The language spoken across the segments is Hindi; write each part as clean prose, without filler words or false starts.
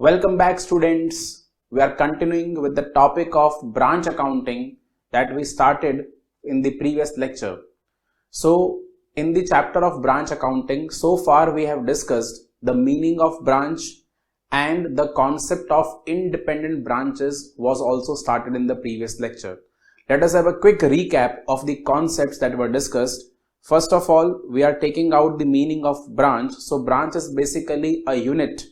Welcome back, students. We are continuing with the topic of branch accounting that we started in the previous lecture. So, in the chapter of branch accounting, so far we have discussed the meaning of branch and the concept of independent branches was also started in the previous lecture. Let us have a quick recap of the concepts that were discussed. First of all, we are taking out the meaning of branch. So, branch is basically a unit,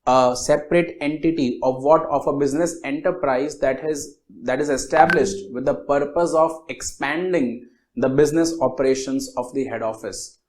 a separate entity of a business enterprise that is established with the purpose of expanding the business operations of the head office.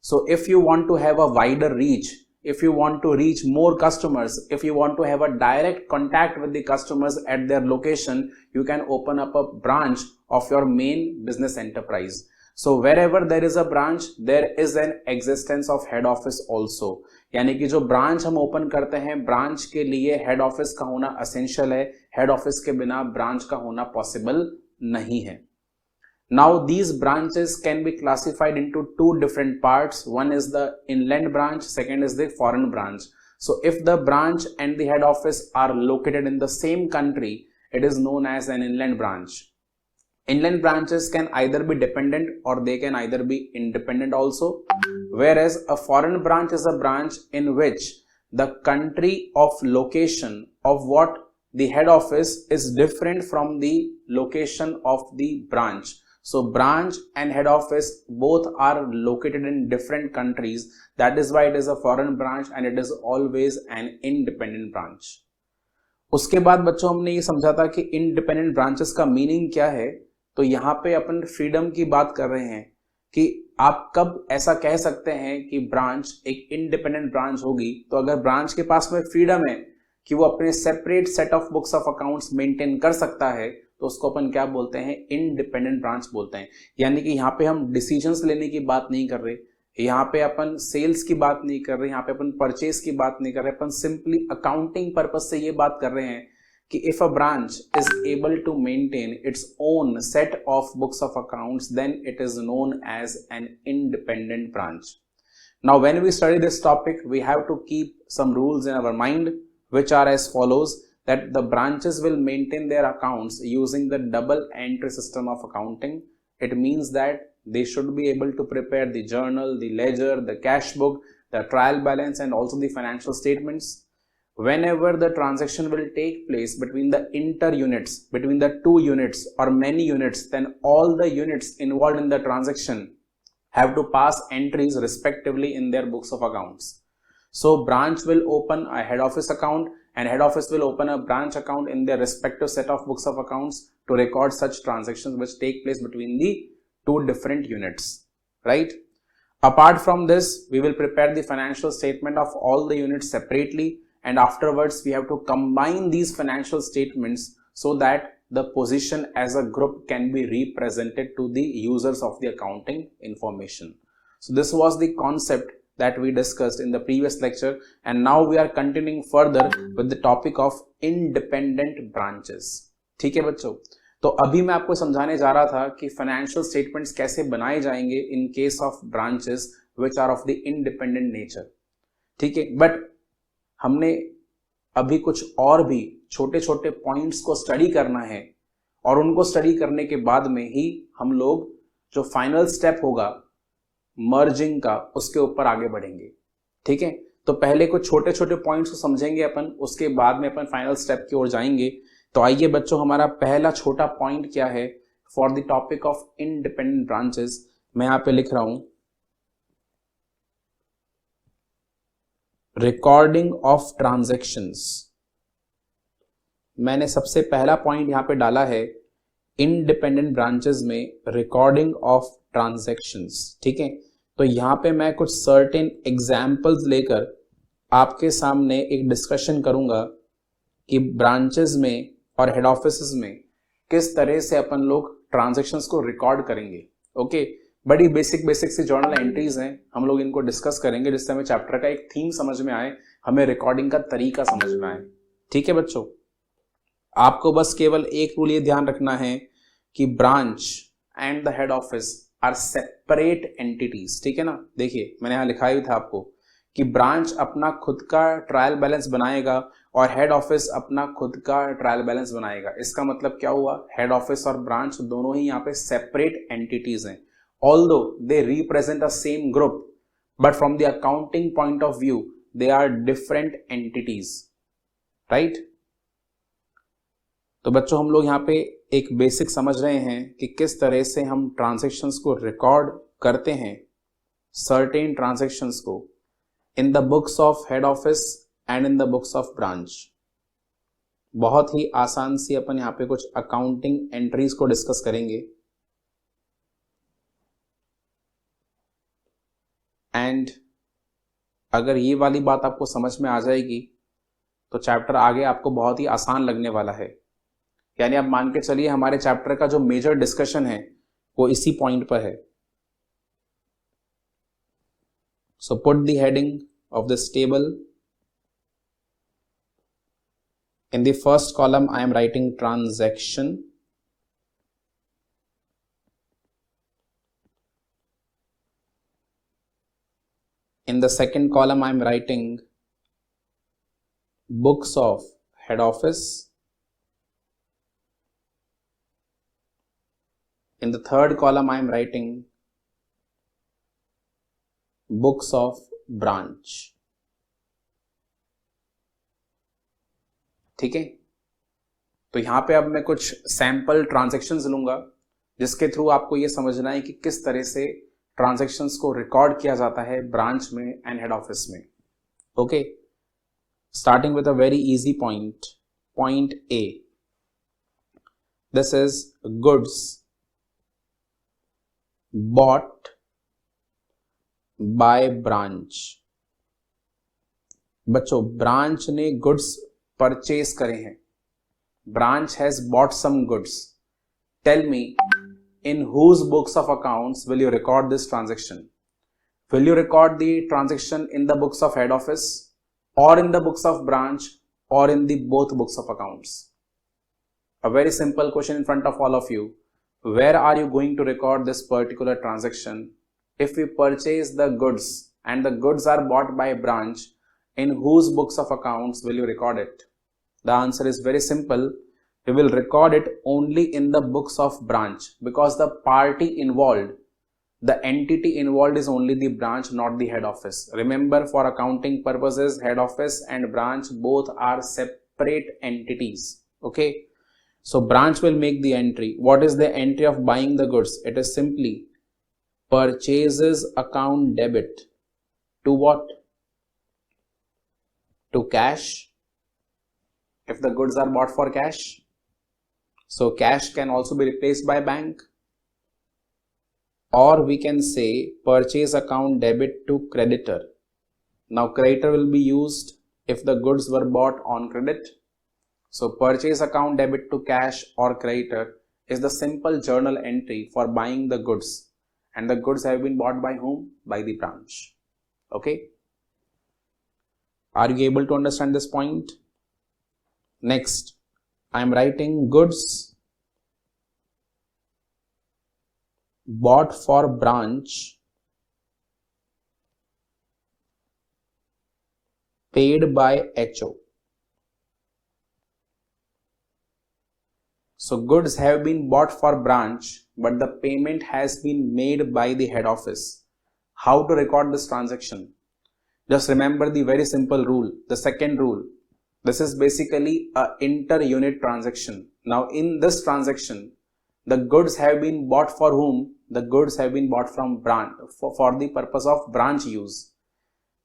So if you want to have a wider reach, if you want to reach more customers, if you want to have a direct contact with the customers at their location, you can open up a branch of your main business enterprise. So wherever there is a branch, there is an existence of head office also. यानी कि जो ब्रांच हम ओपन करते हैं, ब्रांच के लिए हेड ऑफिस का होना एसेंशियल है. हेड ऑफिस के बिना ब्रांच का होना पॉसिबल नहीं है. Now these branches can be classified into two different parts. One is the inland branch, second is the foreign branch. So if the branch and the head office are located in the same country, it is known as an inland branch. Inland branches can either be dependent or they can either be independent also, whereas a foreign branch is a branch in which the country of location of what the head office is different from the location of the branch. So branch and head office both are located in different countries. That is why it is a foreign branch and it is always an independent branch. उसके बाद बच्चों हमने ये समझा था कि इंडिपेंडेंट ब्रांचेस का मीनिंग क्या है. तो यहाँ पे अपन फ्रीडम की बात कर रहे हैं कि आप कब ऐसा कह सकते हैं कि ब्रांच एक इंडिपेंडेंट ब्रांच होगी. तो अगर ब्रांच के पास में फ्रीडम है कि वो अपने separate set of books of accounts maintain कर सकता है, तो उसको अपन क्या बोलते हैं, इंडिपेंडेंट ब्रांच बोलते हैं. यानी कि यहाँ पे हम डिसीजंस लेने की बात नहीं कर रहे, यहाँ पे अपन सेल्स की बात नहीं कर रहे, यहाँ पे अपन परचेज की बात नहीं कर रहे, अपन सिंपली अकाउंटिंग पर्पस से ये बात कर रहे हैं कि if a branch is able to maintain its own set of books of accounts, then it is known as an independent branch. Now when we study this topic, we have to keep some rules in our mind, which are as follows: that the branches will maintain their accounts using the double entry system of accounting. It means that they should be able to prepare the journal, the ledger, the cash book, the trial balance and also the financial statements. Whenever the transaction will take place between the inter-units, between the two units or many units, then all the units involved in the transaction have to pass entries respectively in their books of accounts. So branch will open a head office account and head office will open a branch account in their respective set of books of accounts to record such transactions which take place between the two different units, right? Apart from this, we will prepare the financial statement of all the units separately, and afterwards we have to combine these financial statements so that the position as a group can be represented to the users of the accounting information. So this was the concept that we discussed in the previous lecture, and now we are continuing further with the topic of independent branches. ठीक है बच्चों, तो अभी मैं आपको समझाने जा रहा था कि फाइनेंशियल स्टेटमेंट्स कैसे बनाए जाएंगे in case of branches which are of the independent nature. ठीक है, बट हमने अभी कुछ और भी छोटे छोटे पॉइंट्स को स्टडी करना है और उनको स्टडी करने के बाद में ही हम लोग जो फाइनल स्टेप होगा मर्जिंग का, उसके ऊपर आगे बढ़ेंगे. ठीक है, तो पहले कुछ छोटे छोटे पॉइंट्स को समझेंगे अपन, उसके बाद में अपन फाइनल स्टेप की ओर जाएंगे. तो आइए बच्चों, हमारा पहला छोटा पॉइंट क्या है for the topic of independent branches. मैं यहां पे लिख रहा हूं रिकॉर्डिंग ऑफ ट्रांजैक्शंस. मैंने सबसे पहला पॉइंट यहां पे डाला है इंडिपेंडेंट ब्रांचेस में रिकॉर्डिंग ऑफ ट्रांजैक्शंस. ठीक है, तो यहां पे मैं कुछ सर्टेन एग्जांपल्स लेकर आपके सामने एक डिस्कशन करूंगा कि ब्रांचेस में और हेड ऑफिस में किस तरह से अपन लोग ट्रांजैक्शंस को रिकॉर्ड करेंगे. ओके, बड़ी बेसिक सी जर्नल एंट्रीज हैं, हम लोग इनको डिस्कस करेंगे जिससे हमें चैप्टर का एक थीम समझ में आए, हमें रिकॉर्डिंग का तरीका समझ में आए. ठीक है बच्चों, आपको बस केवल एक रूल ये ध्यान रखना है कि branch and the head office are separate entities. ठीक है ना, देखिए मैंने यहां लिखा ही था आपको कि ब्रांच अपना खुद का ट्रायल बैलेंस बनाएगा और हेड ऑफिस अपना खुद का ट्रायल बैलेंस बनाएगा। इसका मतलब क्या हुआ, हेड ऑफिस और ब्रांच दोनों ही यहाँ पे सेपरेट एंटिटीज हैं, although they represent a same group, but from the accounting point of view they are different entities, right. तो बच्चों हम लोग यहाँ पे एक बेसिक समझ रहे हैं कि किस तरह से हम ट्रांजैक्शंस को रिकॉर्ड करते हैं, सर्टेन ट्रांजैक्शंस को इन the books of head office and in the books of branch. बहुत ही आसान सी अपन यहाँ पे कुछ अकाउंटिंग एंट्रीज को डिस्कस करेंगे एंड अगर ये वाली बात आपको समझ में आ जाएगी तो चैप्टर आगे आपको बहुत ही आसान लगने वाला है। यानी आप मान के चलिए हमारे चैप्टर का जो मेजर डिस्कशन है वो इसी पॉइंट पर है। So put the heading of this table. In the first column, I am writing transaction. In the second column, I am writing books of head office. In the third column, I am writing books of branch. ठीक है, तो यहां पे अब मैं कुछ सैंपल ट्रांजैक्शंस लूंगा जिसके थ्रू आपको यह समझना है कि किस तरह से ट्रांजैक्शंस को रिकॉर्ड किया जाता है ब्रांच में एंड हेड ऑफिस में। Okay, starting with a very easy point, point A, this is goods bought by branch. बच्चों ब्रांच ने गुड्स परचेज करे हैं, branch has bought some goods. Tell me in whose books of accounts will you record this transaction? Will you record the transaction in the books of head office और in the books of branch और in the both books of accounts? A very simple question in front of all of you, where are you going to record this particular transaction? If we purchase the goods and the goods are bought by branch, in whose books of accounts will you record it? The answer is very simple. We will record it only in the books of branch because the party involved, the entity involved is only the branch, not the head office. Remember, for accounting purposes, head office and branch both are separate entities. Okay. So branch will make the entry. What is the entry of buying the goods? It is simply purchases account debit to what? To cash. If the goods are bought for cash, so cash can also be replaced by bank. Or we can say purchase account debit to creditor. Now creditor will be used if the goods were bought on credit. So purchase account debit to cash or creditor is the simple journal entry for buying the goods, and the goods have been bought by whom? By the branch. Okay, are you able to understand this point? Next, I am writing goods bought for branch paid by HO. So goods have been bought for branch, but the payment has been made by the head office. How to record this transaction? Just remember the very simple rule, the second rule. This is basically a inter-unit transaction. Now in this transaction, the goods have been bought for whom? The goods have been bought from branch for the purpose of branch use.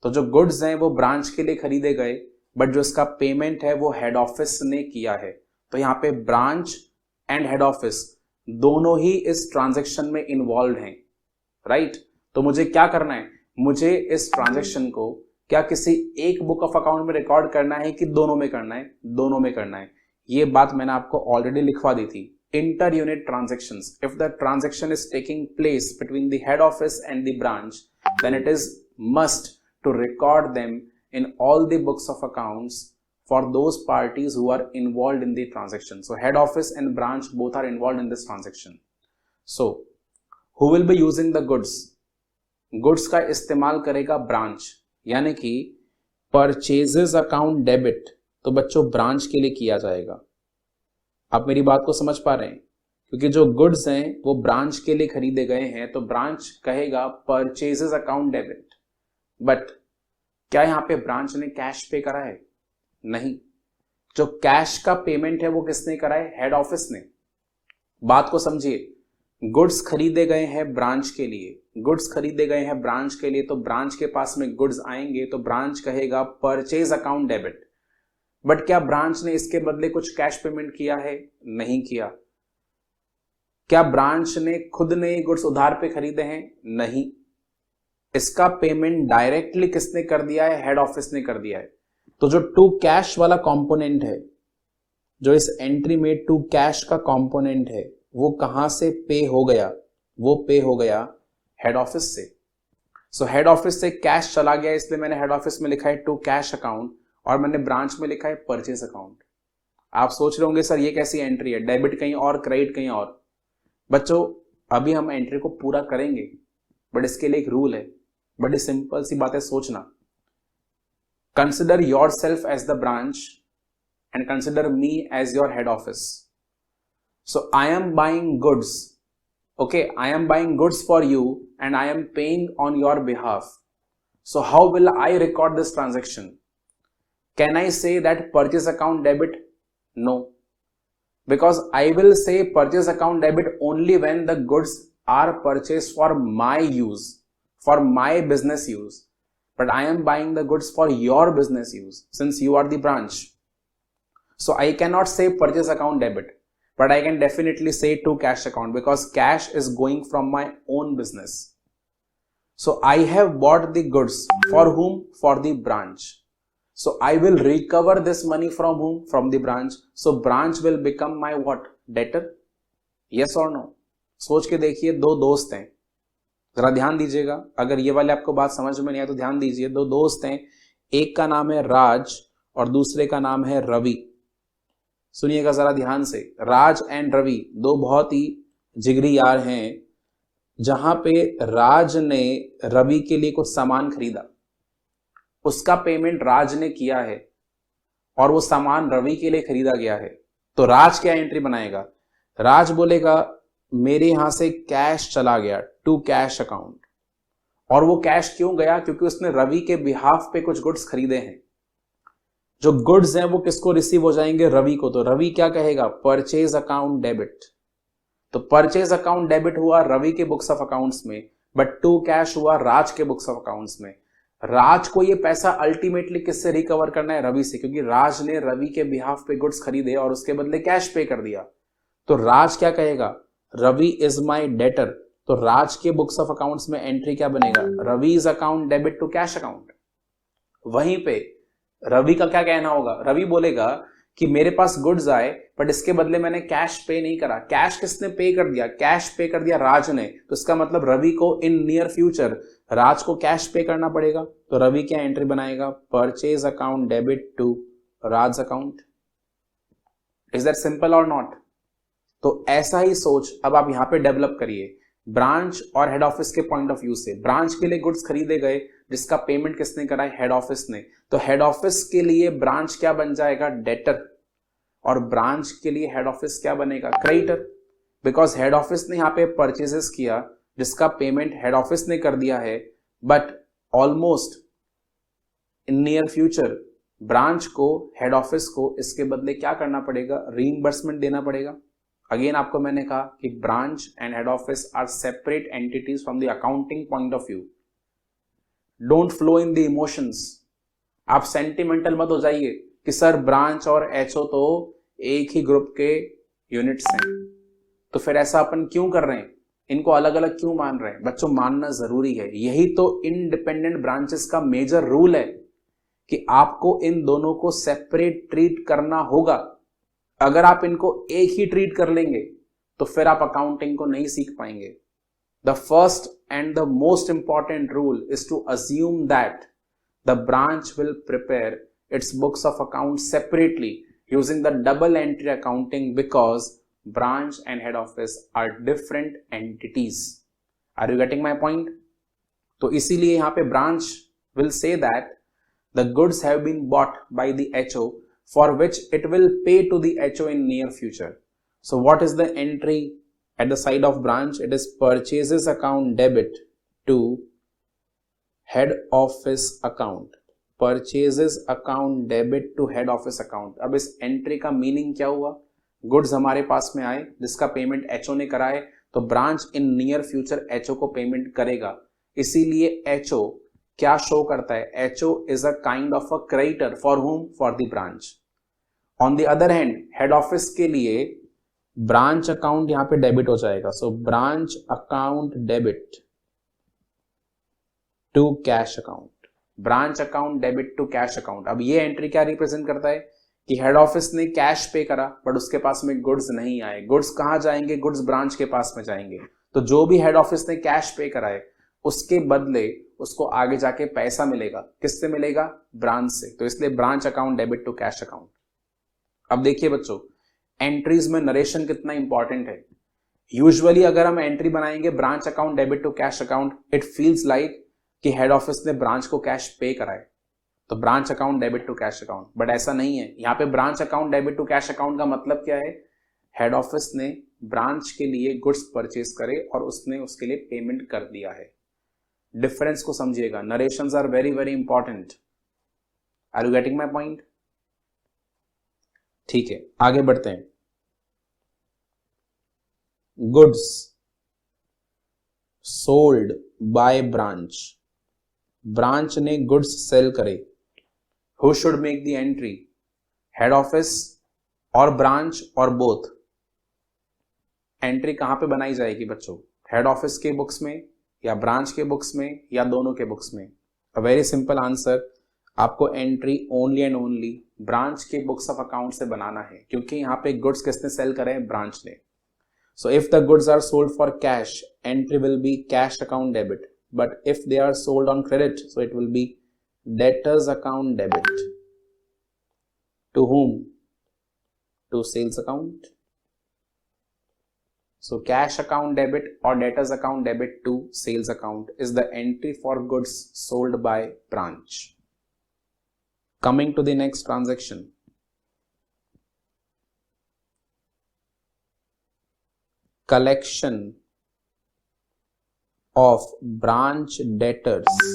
तो जो goods हैं वो branch के लिए खरीदे गए, but जो इसका payment है वो head office ने किया है। तो यहाँ पे ब्रांच एंड हेड ऑफिस दोनों ही इस ट्रांजैक्शन में इन्वॉल्व हैं, राइट। तो मुझे क्या करना है, मुझे इस ट्रांजैक्शन को क्या किसी एक बुक ऑफ अकाउंट में रिकॉर्ड करना है कि दोनों में करना है? दोनों में करना है। ये बात मैंने आपको ऑलरेडी लिखवा दी थी। Inter unit transactions, if the transaction is taking place between the head office and the branch, then it is must to record them in all the books of accounts for those parties who are involved in the transaction. So head office and branch both are involved in this transaction. So who will be using the goods? Goods का इस्तेमाल करेगा branch, यानी कि परचेजेस अकाउंट डेबिट तो बच्चों ब्रांच के लिए किया जाएगा। आप मेरी बात को समझ पा रहे हैं? क्योंकि जो गुड्स हैं वो ब्रांच के लिए खरीदे गए हैं तो ब्रांच कहेगा परचेजेस अकाउंट डेबिट। बट क्या यहाँ पे ब्रांच ने कैश पे करा है? नहीं। जो कैश का पेमेंट है वो किसने करा है? हेड ऑफिस ने। बात को समझिए, गुड्स खरीदे गए हैं ब्रांच के लिए, गुड्स खरीदे गए हैं ब्रांच के लिए, तो ब्रांच के पास में गुड्स आएंगे तो ब्रांच कहेगा परचेज अकाउंट डेबिट। बट क्या ब्रांच ने इसके बदले कुछ कैश पेमेंट किया है? नहीं किया। क्या ब्रांच ने खुद ने गुड्स उधार पे खरीदे हैं? नहीं। इसका पेमेंट डायरेक्टली किसने कर दिया है? हेड ऑफिस ने कर दिया है। तो जो टू कैश वाला कंपोनेंट है, जो इस एंट्री में टू कैश का कंपोनेंट है, वो कहां से पे हो गया? वो पे हो गया हेड ऑफिस से। सो हेड ऑफिस से कैश चला गया, इसलिए मैंने हेड ऑफिस में लिखा है टू कैश अकाउंट और मैंने ब्रांच में लिखा है परचेज अकाउंट। आप सोच रहे होंगे सर ये कैसी एंट्री है, डेबिट कहीं और क्रेडिट कहीं और। बच्चों अभी हम एंट्री को पूरा करेंगे, बट इसके लिए एक रूल है। बड़ी सिंपल सी बात है, सोचना। Consider yourself as the branch and consider me as your head office. So I am buying goods. Okay, I am buying goods for you and I am paying on your behalf. So how will I record this transaction? Can I say that purchase account debit? No. Because I will say purchase account debit only when the goods are purchased for my use, for my business use. But I am buying the goods for your business use since you are the branch. So I cannot say purchase account debit, but I can definitely say to cash account because cash is going from my own business. So I have bought the goods for whom? For the branch. So I will recover this money from whom? From the branch. So branch will become my what? Debtor? Yes or no? सोच के देखिए, दो दोस्त हैं, जरा ध्यान दीजिएगा। अगर ये वाले आपको बात समझ में नहीं आया तो ध्यान दीजिए। दो दोस्त हैं, एक का नाम है राज और दूसरे का नाम है रवि। सुनिएगा जरा ध्यान से। राज एंड रवि दो बहुत ही जिगरी यार हैं। जहां पे राज ने रवि के लिए कुछ सामान खरीदा, उसका पेमेंट राज ने किया है और वो सामान रवि के लिए खरीदा गया है, तो राज क्या एंट्री बनाएगा? राज बोलेगा मेरे यहां से कैश चला गया टू कैश अकाउंट। और वो कैश क्यों गया? क्योंकि उसने रवि के बिहाफ पे कुछ गुड्स खरीदे हैं। जो गुड्स हैं वो किसको रिसीव हो जाएंगे? रवि को। तो रवि क्या कहेगा? Purchase account debit. तो परचेज अकाउंट डेबिट हुआ रवि के बुक्स ऑफ अकाउंट्स में, बट टू कैश हुआ राज के बुक्स ऑफ अकाउंट्स में। राज को ये पैसा अल्टीमेटली किससे रिकवर करना है? रवि से, क्योंकि राज ने रवि के बिहाफ पे गुड्स खरीदे और उसके बदले कैश पे कर दिया। तो राज क्या कहेगा? Ravi is my debtor. तो राज के बुक्स ऑफ अकाउंट्स में एंट्री क्या बनेगा? Ravi is account debit to cash account. वहीं पे रवि का क्या कहना होगा? रवि बोलेगा कि मेरे पास गुड्स आए बट इसके बदले मैंने कैश पे नहीं करा। कैश किसने पे कर दिया? कैश पे कर दिया राज ने। तो इसका मतलब रवि को इन नियर फ्यूचर राज को कैश पे करना पड़ेगा। तो रवि क्या एंट्री बनाएगा? Purchase account debit to Raj account. Is that simple और नॉट? तो ऐसा ही सोच अब आप यहां पे डेवलप करिए ब्रांच और हेड ऑफिस के पॉइंट ऑफ व्यू से। ब्रांच के लिए गुड्स खरीदे गए जिसका पेमेंट किसने करा है? हेड ऑफिस ने। तो हेड ऑफिस के लिए ब्रांच क्या बन जाएगा? डेटर। और ब्रांच के लिए हेड ऑफिस क्या बनेगा? क्रेडिटर। बिकॉज हेड ऑफिस ने यहां पे परचेजेस किया जिसका पेमेंट हेड ऑफिस ने कर दिया है, but almost in near future branch को, हेड ऑफिस को इसके बदले क्या करना पड़ेगा? रीइंबर्समेंट देना पड़ेगा। अगेन आपको मैंने कहा कि branch and head office are separate entities from the accounting point of view. Don't flow in the emotions. आप सेंटिमेंटल मत हो जाइए कि सर ब्रांच और एचओ तो एक ही ग्रुप के यूनिट्स हैं, तो फिर ऐसा अपन क्यों कर रहे हैं? इनको अलग अलग क्यों मान रहे हैं? बच्चों मानना जरूरी है। यही तो इंडिपेंडेंट ब्रांचेस का मेजर रूल है कि आपको इन दोनों को सेपरेट ट्रीट करना होगा। अगर आप इनको एक ही ट्रीट कर लेंगे तो फिर आप अकाउंटिंग को नहीं सीख पाएंगे। The first and the most important rule is to assume that the branch will prepare its books of accounts separately using the double entry accounting because branch and head office are different entities. Are you getting my point? तो इसीलिए यहाँ पे branch will say that the goods have been bought by the HO for which it will pay to the HO in near future. So what is the entry at the side of branch? It is purchases account debit to head office account. Purchases account debit to head office account. अब इस एंट्री का मीनिंग क्या हुआ? गुड्स हमारे पास में आए जिसका पेमेंट एचओ ने कराए, तो branch in near future HO को पेमेंट करेगा, इसीलिए एचओ क्या शो करता है? HO is a kind of a creditor for whom? For the branch. On the other hand head office के लिए ब्रांच अकाउंट यहां पे डेबिट हो जाएगा. So branch account debit to cash account. Branch account debit to cash account. अब ये एंट्री क्या रिप्रेजेंट करता है कि हेड ऑफिस ने कैश पे करा बट उसके पास में गुड्स नहीं आए. गुड्स कहां जाएंगे? गुड्स ब्रांच के पास में जाएंगे. तो जो भी हेड ऑफिस ने कैश पे कराए उसके बदले उसको आगे जाके पैसा मिलेगा. किससे मिलेगा? ब्रांच से. तो इसलिए branch account debit to cash account. अब देखिए बच्चों, एंट्रीज में नरेशन कितना इंपॉर्टेंट है. यूजुअली अगर हम एंट्री बनाएंगे branch account debit to cash account, it feels like कि हेड ऑफिस ने ब्रांच को कैश पे कराए, तो branch account debit to cash account. But ऐसा नहीं है. यहाँ पे branch account debit to cash account का मतलब क्या है? हेड ऑफिस ने ब्रांच के लिए गुड्स परचेज करे और उसने उसके लिए पेमेंट कर दिया है. डिफरेंस को समझिएगा. Narrations are very very important. Are you getting my point? ठीक है, आगे बढ़ते हैं. Goods sold by branch. Branch ने गुड्स सेल करे. Who should make the entry? Head office और ब्रांच और बोथ? एंट्री कहां पे बनाई जाएगी बच्चों? हेड ऑफिस के बुक्स में या ब्रांच के बुक्स में या दोनों के बुक्स में? अ वेरी सिंपल आंसर, आपको entry only and only branch के बुक्स ऑफ अकाउंट से बनाना है, क्योंकि यहां पे गुड्स किसने सेल करे हैं? ब्रांच ने. So if the goods are sold for cash, entry will be cash account debit. But if they are sold on credit, so it will be debtors account debit. To whom? To sales account. So cash account debit or debtors account debit to sales account is the entry for goods sold by branch. Coming to the next transaction. Collection of branch debtors.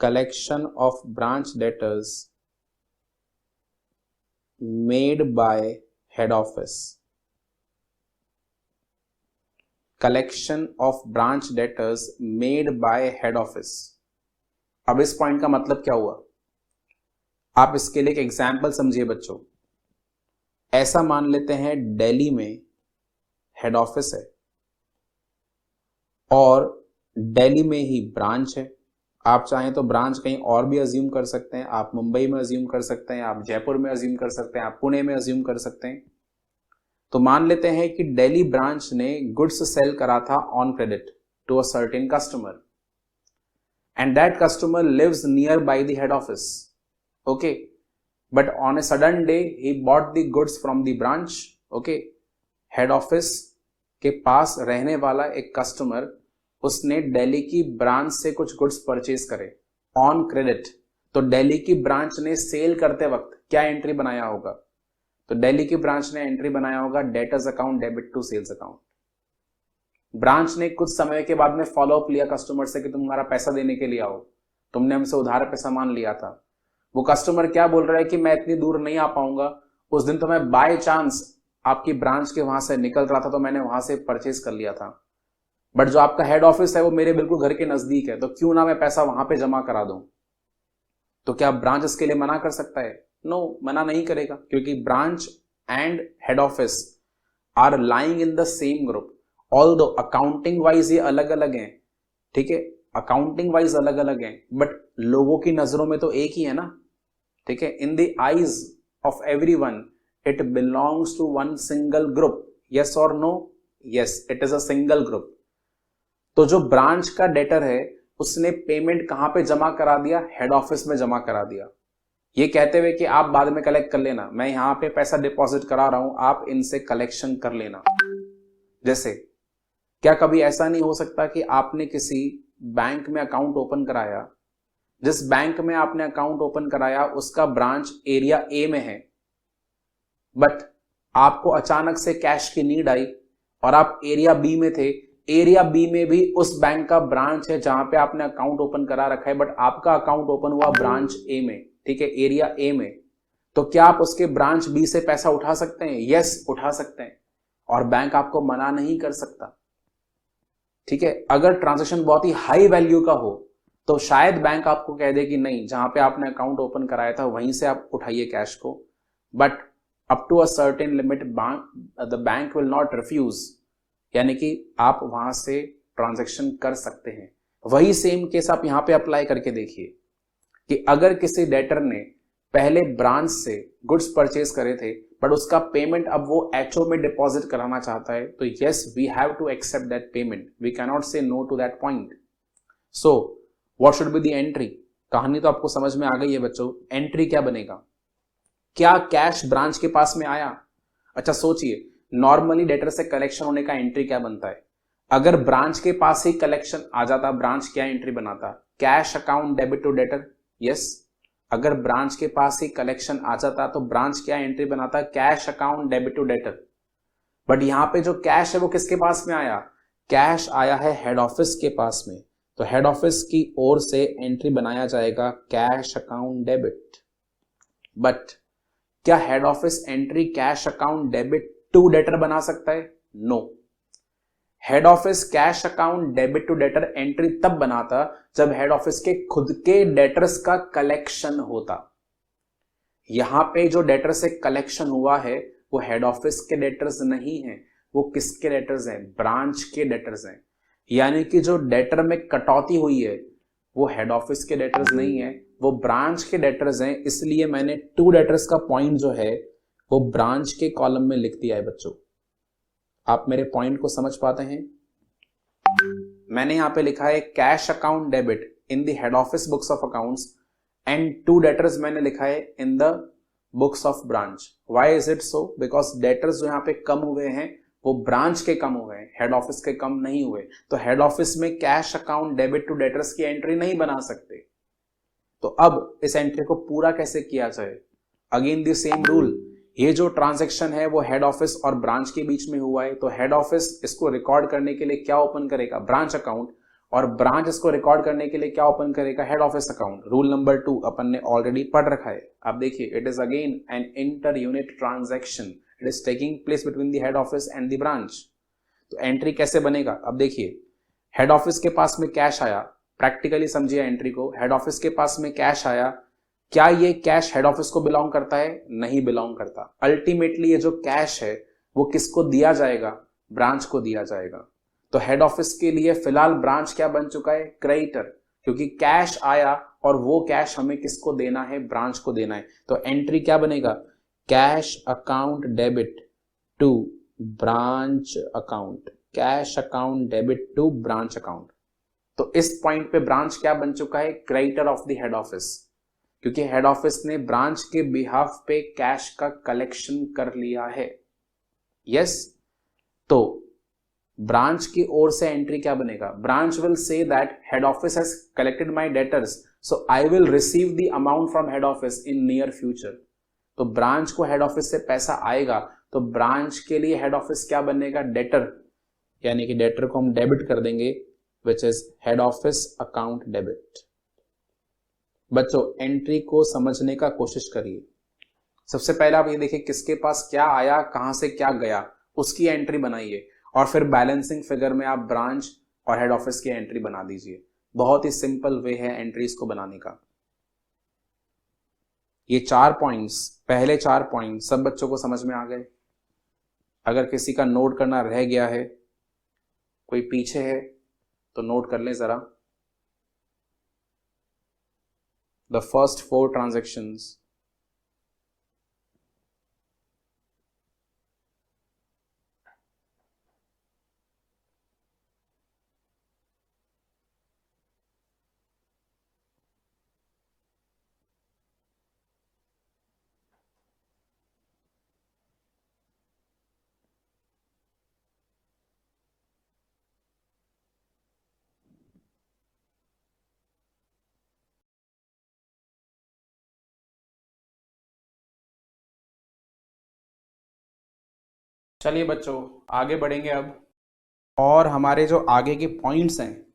Collection of branch debtors made by head office. Collection of branch debtors made by head office. अब इस पॉइंट का मतलब क्या हुआ? आप इसके लिए एक एग्जाम्पल समझिए बच्चों. ऐसा मान लेते हैं दिल्ली में हेड ऑफिस है और दिल्ली में ही ब्रांच है. आप चाहें तो ब्रांच कहीं और भी अज्यूम कर सकते हैं. आप मुंबई में अज्यूम कर सकते हैं, आप जयपुर में अज्यूम कर सकते हैं, आप पुणे में अज्यूम कर सकते हैं. तो मान लेते हैं कि दिल्ली ब्रांच ने गुड्स सेल करा था on credit to a certain customer and that customer lives near by the head office. Okay, but on a sudden day he bought the goods from the branch. Okay, head office के पास रहने वाला एक कस्टमर, उसने दिल्ली की ब्रांच से कुछ गुड्स परचेज करे ऑन क्रेडिट. तो दिल्ली की ब्रांच ने सेल करते वक्त क्या एंट्री बनाया होगा? तो दिल्ली की ब्रांच ने एंट्री बनाया होगा debtors account debit to sales account. Branch ने कुछ समय के बाद में फॉलो अप लिया कस्टमर से कि तुम हमारा पैसा देने के लिए आओ, तुमने हमसे उधार पे सामान लिया था. वो कस्टमर क्या बोल रहा है कि मैं इतनी दूर नहीं आ पाऊंगा. उस दिन तो मैं बाय चांस आपकी ब्रांच के वहां से निकल रहा था तो मैंने वहां से परचेज कर लिया था, बट जो आपका हेड ऑफिस है वो मेरे बिल्कुल घर के नजदीक है, तो क्यों ना मैं पैसा वहां पे जमा करा दूं. तो क्या ब्रांच इसके लिए मना कर सकता है? नो, मना नहीं करेगा, क्योंकि branch and head office are lying in the same group. Although accounting wise ये अलग अलग हैं, ठीक है, अकाउंटिंग वाइज अलग अलग हैं, बट लोगों की नजरों में तो एक ही है ना. ठीक है, in the eyes of everyone it belongs to one single group. Yes और no? Yes, it is a single group. तो जो ब्रांच का डेटर है उसने पेमेंट कहां पे जमा करा दिया? हेड ऑफिस में जमा करा दिया, ये कहते हुए कि आप बाद में कलेक्ट कर लेना, मैं यहां पे पैसा डिपॉजिट करा रहा हूं, आप इनसे कलेक्शन कर लेना. जैसे क्या कभी ऐसा नहीं हो सकता कि आपने किसी बैंक में अकाउंट ओपन कराया, जिस बैंक में आपने अकाउंट ओपन कराया उसका ब्रांच एरिया ए में है, बट आपको अचानक से कैश की नीड आई और आप एरिया बी में थे। एरिया बी में भी उस बैंक का ब्रांच है जहां पे आपने अकाउंट ओपन करा रखा है, बट आपका अकाउंट ओपन हुआ ब्रांच ए में, ठीक है, एरिया ए में। तो क्या आप उसके ब्रांच बी से पैसा उठा सकते हैं? यस, उठा सकते हैं, और बैंक आपको मना नहीं कर सकता, ठीक है। अगर ट्रांजैक्शन बहुत ही हाई वैल्यू का हो तो शायद बैंक आपको कह दे कि नहीं, जहां पे आपने अकाउंट ओपन कराया था वहीं से आप उठाइए कैश को, but up to a certain limit the bank will not refuse, यानी कि आप वहां से ट्रांजैक्शन कर सकते हैं। वही सेम केस आप यहां पे अप्लाई करके देखिए कि अगर किसी डेटर ने पहले ब्रांच से गुड्स परचेज करे थे बट उसका पेमेंट अब वो एचओ में डिपॉजिट कराना चाहता है, तो yes, we have to accept that payment, we can not say no to that point. So what should be the entry? कहानी तो आपको समझ में आ गई है बच्चों। एंट्री क्या बनेगा? क्या कैश ब्रांच के पास में आया? अच्छा सोचिए, नॉर्मली डेटर से कलेक्शन होने का एंट्री क्या बनता है? अगर ब्रांच के पास ही कलेक्शन आ जाता, ब्रांच क्या एंट्री बनाता? Cash account debit to debtor. Yes, अगर ब्रांच के पास ही कलेक्शन आ जाता तो ब्रांच क्या एंट्री बनाता? Cash account debit to debtor. But यहां पे जो कैश है वो किसके पास में आया? कैश आया है हेड ऑफिस के पास में, तो हेड ऑफिस की ओर से एंट्री बनाया जाएगा कैश अकाउंट डेबिट। बट क्या head office entry cash account debit to debtor बना सकता है? No. Head office cash account debit to debtor entry तब बनाता जब हेड ऑफिस के खुद के डेटर्स का कलेक्शन होता। यहां पे जो डेटर से कलेक्शन हुआ है वो हेड ऑफिस के डेटर्स नहीं है, वो किसके डेटर्स हैं? ब्रांच के डेटर्स हैं। यानी कि जो डेटर में कटौती हुई है वो हेड ऑफिस के डेटर्स नहीं है, वो ब्रांच के डेटर्स हैं। इसलिए मैंने टू डेटर्स का पॉइंट जो है वो ब्रांच के कॉलम में लिख दिया है बच्चों। आप मेरे पॉइंट को समझ पाते हैं? मैंने यहां पे लिखा है cash account debit in the head office books of accounts and to debtors मैंने लिखा है in the books of branch. Why is it so? Because debtors जो यहां पे कम हुए हैं वो ब्रांच के कम हुए हैं, हेड ऑफिस के कम नहीं हुए। तो हेड ऑफिस में cash account debit to debtors की एंट्री नहीं बना सकते। तो अब इस एंट्री को पूरा कैसे किया जाए? Again the same rule. ये जो ट्रांजैक्शन है वो हेड ऑफिस और ब्रांच के बीच में हुआ है, तो हेड ऑफिस इसको रिकॉर्ड करने के लिए क्या ओपन करेगा? Branch account. और ब्रांच इसको रिकॉर्ड करने के लिए क्या ओपन करेगा? Head office account. Rule number 2 अपन ने ऑलरेडी पढ़ रखा है। अब देखिए, it is again an inter unit transaction, it is taking place between the head office and the branch. तो एंट्री कैसे बनेगा? अब देखिए, हेड ऑफिस के पास में कैश आया, प्रैक्टिकली समझिए एंट्री को। हेड ऑफिस के पास में कैश आया, क्या ये कैश हेड ऑफिस को बिलोंग करता है? नहीं बिलोंग करता। अल्टीमेटली ये जो कैश है वो किसको दिया जाएगा? ब्रांच को दिया जाएगा। तो हेड ऑफिस के लिए फिलहाल ब्रांच क्या बन चुका है? क्रेडिटर, क्योंकि कैश आया और वो कैश हमें किसको देना है? ब्रांच को देना है। तो एंट्री क्या बनेगा? Cash account debit to branch account, cash account debit to branch account. तो इस पॉइंट पे ब्रांच क्या बन चुका है? Creditor of the head office, क्योंकि हेड ऑफिस ने ब्रांच के बिहाफ पे कैश का कलेक्शन कर लिया है। यस, तो ब्रांच की ओर से एंट्री क्या बनेगा? Branch will say that head office has collected my debtors, so I will receive the amount from head office in near future. तो ब्रांच को हेड ऑफिस से पैसा आएगा, तो ब्रांच के लिए हेड ऑफिस क्या बनेगा? डेटर, यानी कि डेटर को हम डेबिट कर देंगे, which is head office account debit. बच्चों, एंट्री को समझने का कोशिश करिए। सबसे पहले आप ये देखिए किसके पास क्या आया, कहां से क्या गया, उसकी एंट्री बनाइए, और फिर बैलेंसिंग फिगर में आप ब्रांच और हेड ऑफिस की एंट्री बना दीजिए। बहुत ही सिंपल वे है एंट्रीज को बनाने का। ये 4 पॉइंट्स, पहले 4 पॉइंट सब बच्चों को समझ में आ गए? अगर किसी का नोट करना रह गया है, कोई पीछे है, तो नोट कर लें जरा। The first 4 transactions. चलिए बच्चों आगे बढ़ेंगे अब, और हमारे जो आगे के पॉइंट्स हैं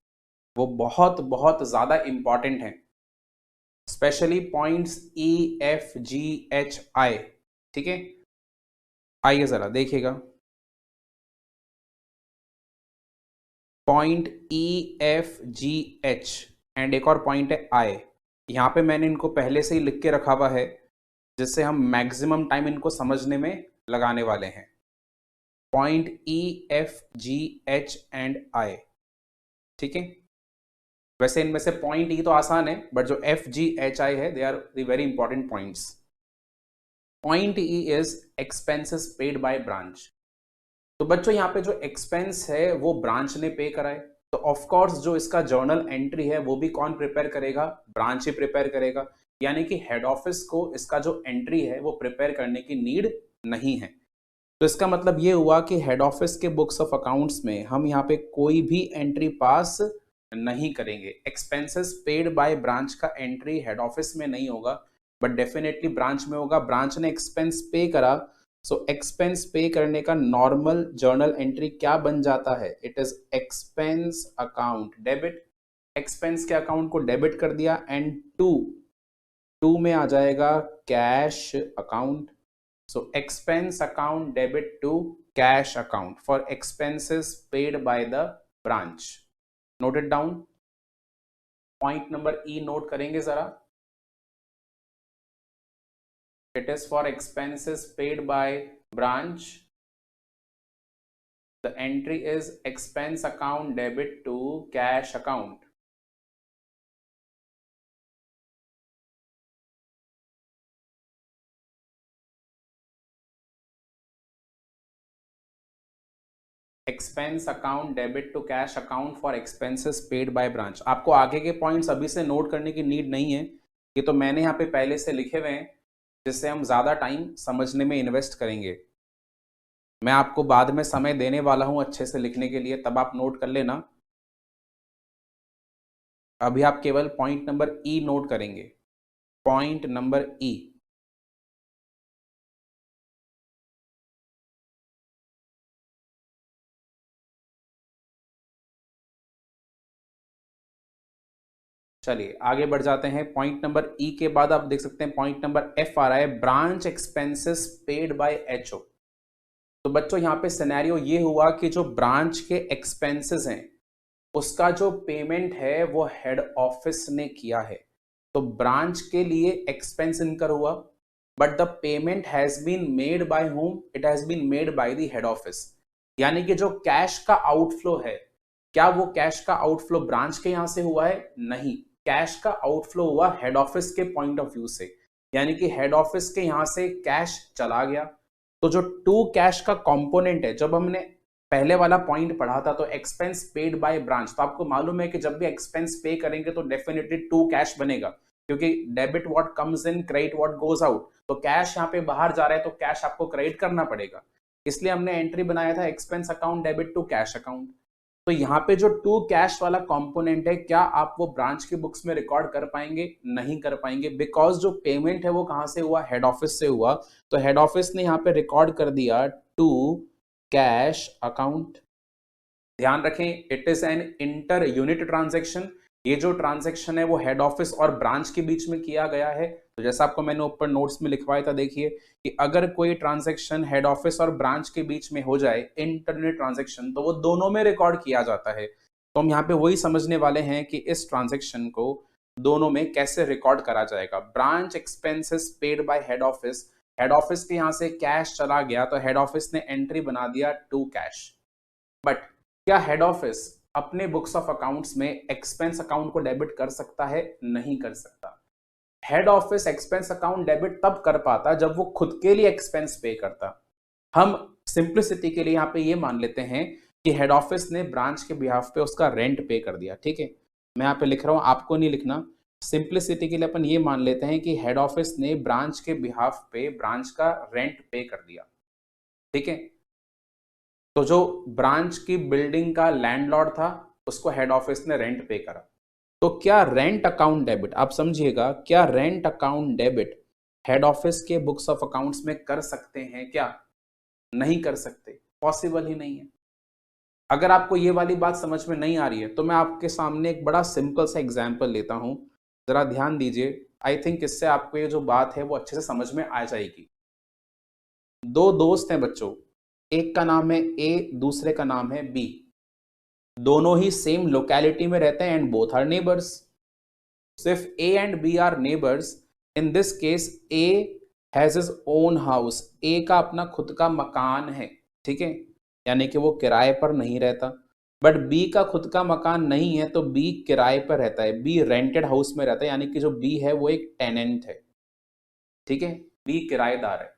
वो बहुत बहुत ज्यादा इंपॉर्टेंट हैं, स्पेशली पॉइंट्स EFGHI। ठीक है, आइए जरा देखिएगा। पॉइंट EFGH एंड एक और पॉइंट है I। यहाँ पे मैंने इनको पहले से ही लिख के रखा हुआ है, जिससे हम मैक्सिमम टाइम इनको समझने में लगाने वाले हैं। पॉइंट EFGH एंड I, ठीक है। वैसे इनमें से पॉइंट E तो आसान है, बट जो FGHI है they are the very important points. Point E is expenses paid by branch. तो बच्चों यहाँ पे जो एक्सपेंस है वो ब्रांच ने पे कराए, तो ऑफ कोर्स जो इसका जर्नल एंट्री है वो भी कौन प्रिपेयर करेगा, ब्रांच ही प्रिपेयर करेगा। यानी कि हेड ऑफिस को इसका जो एंट्री है वो प्रिपेयर करने की नीड नहीं है। तो इसका मतलब ये हुआ कि हेड ऑफिस के बुक्स ऑफ अकाउंट्स में हम यहाँ पे कोई भी एंट्री पास नहीं करेंगे। एक्सपेंसेस पेड बाय ब्रांच का एंट्री हेड ऑफिस में नहीं होगा, बट डेफिनेटली ब्रांच में होगा। ब्रांच ने एक्सपेंस पे करा, सो एक्सपेंस पे करने का नॉर्मल जर्नल एंट्री क्या बन जाता है, it is expense account debit. Expense के अकाउंट को डेबिट कर दिया, एंड टू में आ जाएगा cash account. So expense account debit to cash account for expenses paid by the branch. Note it down. Point number E note करेंगे जरा। It is for expenses paid by branch. The entry is expense account debit to cash account. Expense account debit to cash account for expenses paid by branch. आपको आगे के पॉइंट्स अभी से नोट करने की नीड नहीं है, ये तो मैंने यहाँ पे पहले से लिखे हुए हैं, जिससे हम ज्यादा टाइम समझने में इन्वेस्ट करेंगे। मैं आपको बाद में समय देने वाला हूं अच्छे से लिखने के लिए, तब आप नोट कर लेना। अभी आप केवल पॉइंट नंबर E नोट करेंगे। पॉइंट नंबर E, चलिए आगे बढ़ जाते हैं। पॉइंट नंबर E के बाद आप देख सकते हैं पॉइंट नंबर F आ रहा है, branch expenses paid bye HO। तो बच्चों यहाँ पे सिनेरियो ये हुआ कि जो ब्रांच के एक्सपेंसेस हैं उसका जो पेमेंट है वो हेड ऑफिस ने किया है। तो ब्रांच के लिए एक्सपेंस इनकर हुआ, but the payment has been made by whom, it has been made by the head office. यानी कि जो कैश का आउटफ्लो है, क्या वो कैश का आउटफ्लो ब्रांच के यहां से हुआ है? नहीं, कैश का आउटफ्लो हुआ हेड ऑफिस के पॉइंट ऑफ व्यू से। यानी कि हेड ऑफिस के यहां से कैश चला गया। तो जो टू कैश का कंपोनेंट है, जब हमने पहले वाला पॉइंट पढ़ा था तो एक्सपेंस पेड बाय ब्रांच, तो आपको मालूम है कि जब भी एक्सपेंस पे करेंगे तो डेफिनेटली टू कैश बनेगा, क्योंकि debit what comes in, credit what goes out. तो कैश यहाँ पे बाहर जा रहा है तो कैश आपको क्रेडिट करना पड़ेगा, इसलिए हमने एंट्री बनाया था expense account debit to cash account. तो यहाँ पे जो टू कैश वाला कंपोनेंट है, क्या आप वो ब्रांच की बुक्स में रिकॉर्ड कर पाएंगे? नहीं कर पाएंगे, बिकॉज जो पेमेंट है वो कहां से हुआ? हेड ऑफिस से हुआ। तो हेड ऑफिस ने यहाँ पे रिकॉर्ड कर दिया टू कैश अकाउंट। ध्यान रखें, it is an inter unit transaction. ये जो ट्रांजेक्शन है वो हेड ऑफिस और ब्रांच के बीच में किया गया है। तो जैसा आपको मैंने ऊपर नोट्स में लिखवाया था, देखिए कि अगर कोई ट्रांजेक्शन हेड ऑफिस और ब्रांच के बीच में हो जाए, इंटर यूनिट ट्रांजेक्शन, तो वो दोनों में रिकॉर्ड किया जाता है। तो हम यहाँ पे वही समझने वाले हैं कि इस ट्रांजेक्शन को दोनों में कैसे रिकॉर्ड करा जाएगा। Branch expenses paid by head office, head office के यहाँ से कैश चला गया तो हेड ऑफिस ने एंट्री बना दिया टू कैश। बट क्या हेड ऑफिस अपने बुक्स ऑफ अकाउंट्स में एक्सपेंस अकाउंट को डेबिट कर सकता है? नहीं कर सकता। Head office expense account debit तब कर पाता जब वो खुद के लिए एक्सपेंस पे करता। हम सिंप्लिसिटी के लिए यहाँ पे ये मान लेते हैं कि हेड ऑफिस ने ब्रांच के बिहाफ पे उसका रेंट पे कर दिया। ठीक है, मैं यहाँ पे लिख रहा हूँ, आपको नहीं लिखना। सिंप्लिसिटी के लिए अपन ये मान लेते हैं कि हेड ऑफिस ने ब्रांच के बिहाफ पे ब्रांच का रेंट पे कर दिया। ठीक है, तो जो ब्रांच की बिल्डिंग का लैंडलॉर्ड था उसको हेड ऑफिस ने रेंट पे करा। तो क्या रेंट अकाउंट डेबिट, आप समझिएगा, क्या rent account debit head office के बुक्स ऑफ अकाउंट्स में कर सकते हैं क्या? नहीं कर सकते, पॉसिबल ही नहीं है। अगर आपको ये वाली बात समझ में नहीं आ रही है तो मैं आपके सामने एक बड़ा सिंपल सा एग्जाम्पल लेता हूं, जरा ध्यान दीजिए। आई थिंक इससे आपको ये जो बात है वो अच्छे से समझ में आ जाएगी। दो दोस्त हैं बच्चों, एक का नाम है ए, दूसरे का नाम है बी। दोनों ही सेम लोकेलिटी में रहते हैं एंड बोथ आर नेबर्स। सिर्फ A and B are neighbours. In this case A has his own house, A का अपना खुद का मकान है, ठीक है, यानी कि वो किराए पर नहीं रहता। बट बी का खुद का मकान नहीं है तो बी किराए पर रहता है, बी रेंटेड हाउस में रहता है, यानी कि जो बी है वो एक टेनेंट है, ठीक है, बी किराएदार है।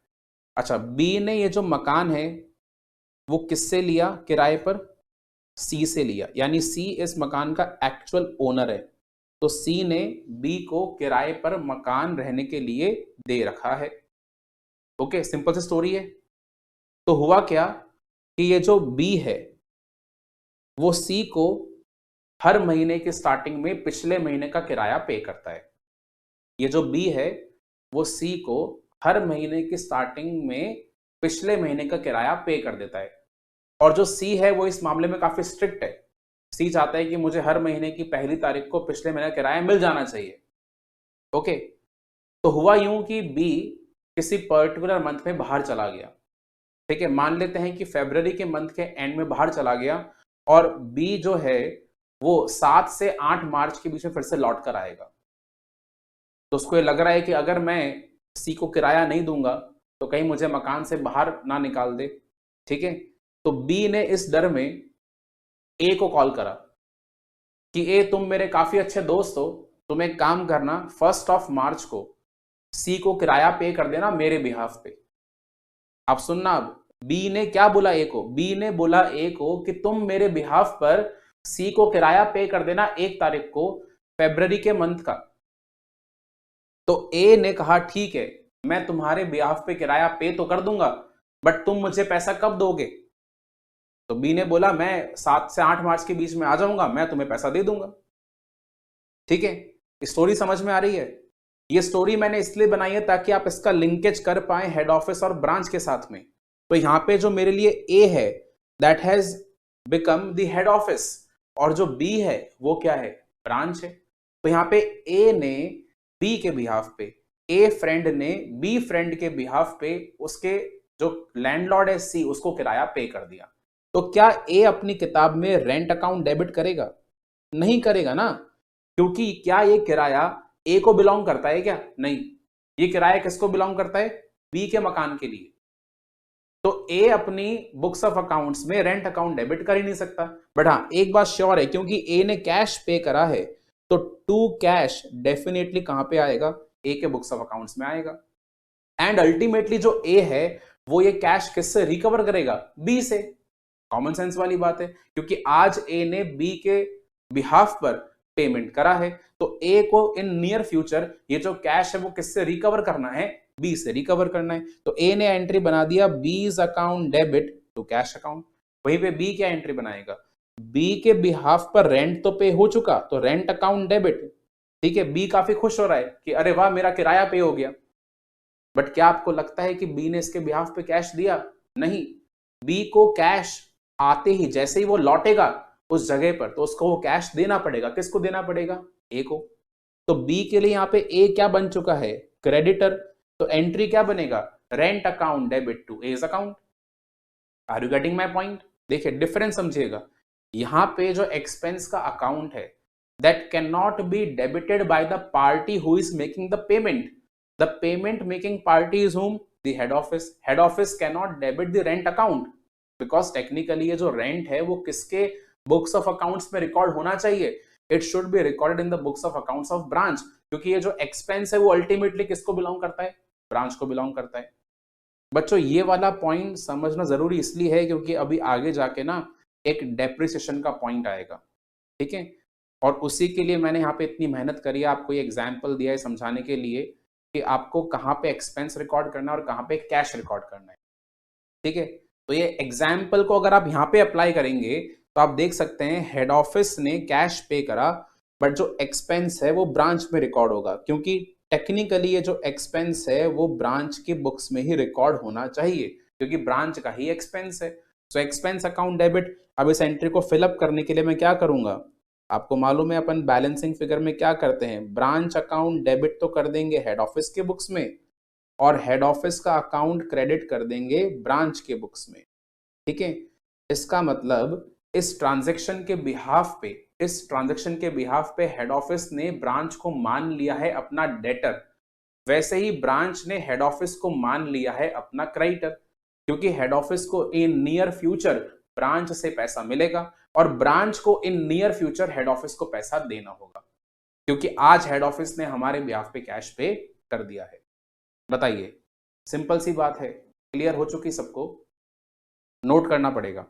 अच्छा, बी ने ये जो मकान है वो किससे लिया किराए पर? सी से लिया, यानी सी इस मकान का एक्चुअल ओनर है। तो सी ने बी को किराए पर मकान रहने के लिए दे रखा है। ओके, सिंपल सी स्टोरी है। तो हुआ क्या कि ये जो बी है वो सी को हर महीने के स्टार्टिंग में पिछले महीने का किराया पे करता है। ये जो बी है वो सी को हर महीने की स्टार्टिंग में पिछले महीने का किराया पे कर देता है। और जो सी है वो इस मामले में काफी स्ट्रिक्ट है। सी चाहता है कि मुझे हर महीने की पहली तारीख को पिछले महीने का किराया मिल जाना चाहिए। ओके, तो हुआ यूं कि बी किसी पर्टिकुलर मंथ में बाहर चला गया, ठीक है, मान लेते हैं कि फरवरी के मंथ के एंड में बाहर चला गया और बी जो है वो 7 से 8 मार्च के बीच में फिर से लौट कर आएगा। तो उसको ये लग रहा है कि अगर मैं सी को किराया नहीं दूंगा तो कहीं मुझे मकान से बाहर ना निकाल दे, ठीक है। तो बी ने इस डर में ए को कॉल करा कि ए, तुम मेरे काफी अच्छे दोस्त हो, तुम एक काम करना, 1 मार्च को सी को किराया पे कर देना मेरे बिहाफ पे। आप सुनना, अब बी ने क्या बोला ए को? बी ने बोला ए को कि तुम मेरे बिहाफ पर सी को किराया पे कर देना 1 तारीख को फरवरी के मंथ का। तो ए ने कहा ठीक है, मैं तुम्हारे बिहाफ पे किराया पे तो कर दूंगा, बट तुम मुझे पैसा कब दोगे? तो बी ने बोला मैं 7 से 8 मार्च के बीच में आ जाऊंगा, मैं तुम्हें पैसा दे दूंगा। ठीक है, स्टोरी समझ में आ रही है? ये स्टोरी मैंने इसलिए बनाई है ताकि आप इसका लिंकेज कर पाए हेड ऑफिस और ब्रांच के साथ में। तो यहां पे जो मेरे लिए ए है that has become the head office, और जो बी है वो क्या है? ब्रांच है। तो यहाँ पे ए ने बी के बिहाफ पे, ए फ्रेंड ने बी फ्रेंड के बिहाफ पे उसके जो लैंडलॉर्ड है सी, उसको किराया पे कर दिया। तो क्या ए अपनी किताब में रेंट अकाउंट डेबिट करेगा? नहीं करेगा ना, क्योंकि क्या ये किराया ए को बिलोंग करता है क्या? नहीं, ये किराया किसको बिलोंग करता है? बी के मकान के लिए। तो ए अपनी बुक्स ऑफ अकाउंट्स में रेंट अकाउंट डेबिट कर ही नहीं सकता। बट हाँ, एक बात श्योर है, क्योंकि ए ने कैश पे करा है तो टू कैश डेफिनेटली कहां पे आएगा? ए के बुक्स ऑफ अकाउंट्स में आएगा। एंड अल्टीमेटली जो ए है वो ये कैश किससे रिकवर करेगा? बी से। कॉमन सेंस वाली बात है, क्योंकि आज ए ने बी के बिहाफ पर पेमेंट करा है, तो ए को इन नियर फ्यूचर ये जो कैश है वो किससे रिकवर करना है? बी से रिकवर करना है। तो ए ने एंट्री बना दिया बीज account debit to cash account. वहीं पे बी क्या एंट्री बनाएगा? बी के बिहाफ पर रेंट तो पे हो चुका, तो रेंट अकाउंट डेबिट। ठीक है, बी काफी खुश हो रहा है कि अरे वाह, मेरा किराया पे हो गया। बट क्या आपको लगता है कि बी ने इसके बिहाफ पे कैश दिया? नहीं, बी को कैश आते ही, जैसे ही वो लौटेगा उस जगह पर, तो उसको वो कैश देना पड़ेगा। किसको देना पड़ेगा? ए को। तो बी के लिए यहाँ पे ए क्या बन चुका है? क्रेडिटर। तो एंट्री क्या बनेगा? रेंट अकाउंट डेबिट टू एज account. Are you getting my point? देखिए डिफरेंस समझिएगा। यहाँ पे जो एक्सपेंस का अकाउंट है that can not be debited by the party who is making the payment. The payment making party is whom? The head office. Head office can not debit the rent account, because technically ये जो रेंट है वो किसके बुक्स ऑफ अकाउंट्स में रिकॉर्ड होना चाहिए? It should be recorded in the books of accounts of branch, क्योंकि ये जो एक्सपेंस है वो अल्टीमेटली किसको बिलोंग करता है? ब्रांच को बिलोंग करता है। बच्चों ये वाला पॉइंट समझना जरूरी इसलिए है क्योंकि अभी आगे जाके ना एक डेप्रिसिएशन का पॉइंट आएगा, ठीक है, और उसी के लिए मैंने यहाँ पे इतनी मेहनत करी है, आपको ये एग्जाम्पल दिया है समझाने के लिए कि आपको कहाँ पे एक्सपेंस रिकॉर्ड करना है और कहाँ पे कैश रिकॉर्ड करना है। ठीक है, तो ये एग्जाम्पल को अगर आप यहाँ पे अप्लाई करेंगे तो आप देख सकते हैं हेड ऑफिस ने कैश पे करा, बट जो एक्सपेंस है वो ब्रांच में रिकॉर्ड होगा, क्योंकि टेक्निकली ये जो एक्सपेंस है वो ब्रांच की बुक्स में ही रिकॉर्ड होना चाहिए। क्योंकि ब्रांच का ही एक्सपेंस है। So expense account debit. अब इस एंट्री को फिलअप करने के लिए मैं क्या करूंगा, आपको मालूम है अपन बैलेंसिंग फिगर में क्या करते हैं, ब्रांच अकाउंट डेबिट तो कर देंगे हेड ऑफिस के बुक्स में, और हेड ऑफिस का अकाउंट क्रेडिट कर देंगे ब्रांच के बुक्स में। ठीक है, इसका मतलब इस ट्रांजैक्शन के बिहाफ पे हेड ऑफिस ने ब्रांच को मान लिया है अपना डेटर, वैसे ही ब्रांच ने हेड ऑफिस को मान लिया है अपना क्रेडिटर, क्योंकि हेड ऑफिस को इन नियर फ्यूचर ब्रांच से पैसा मिलेगा और ब्रांच को इन नियर फ्यूचर हेड ऑफिस को पैसा देना होगा, क्योंकि आज हेड ऑफिस ने हमारे बिहाफ पे कैश पे कर दिया है। बताइए, सिंपल सी बात है, क्लियर हो चुकी सबको? नोट करना पड़ेगा।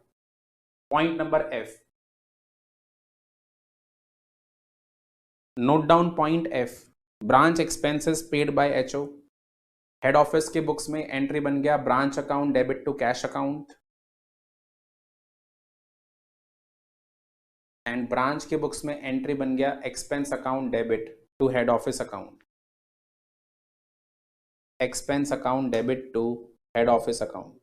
Point number F, note down point F, branch expenses paid by HO. Head office के बुक्स में एंट्री बन गया branch account debit to cash account, and branch के बुक्स में एंट्री बन गया expense account debit to head office account, expense account debit to head office account.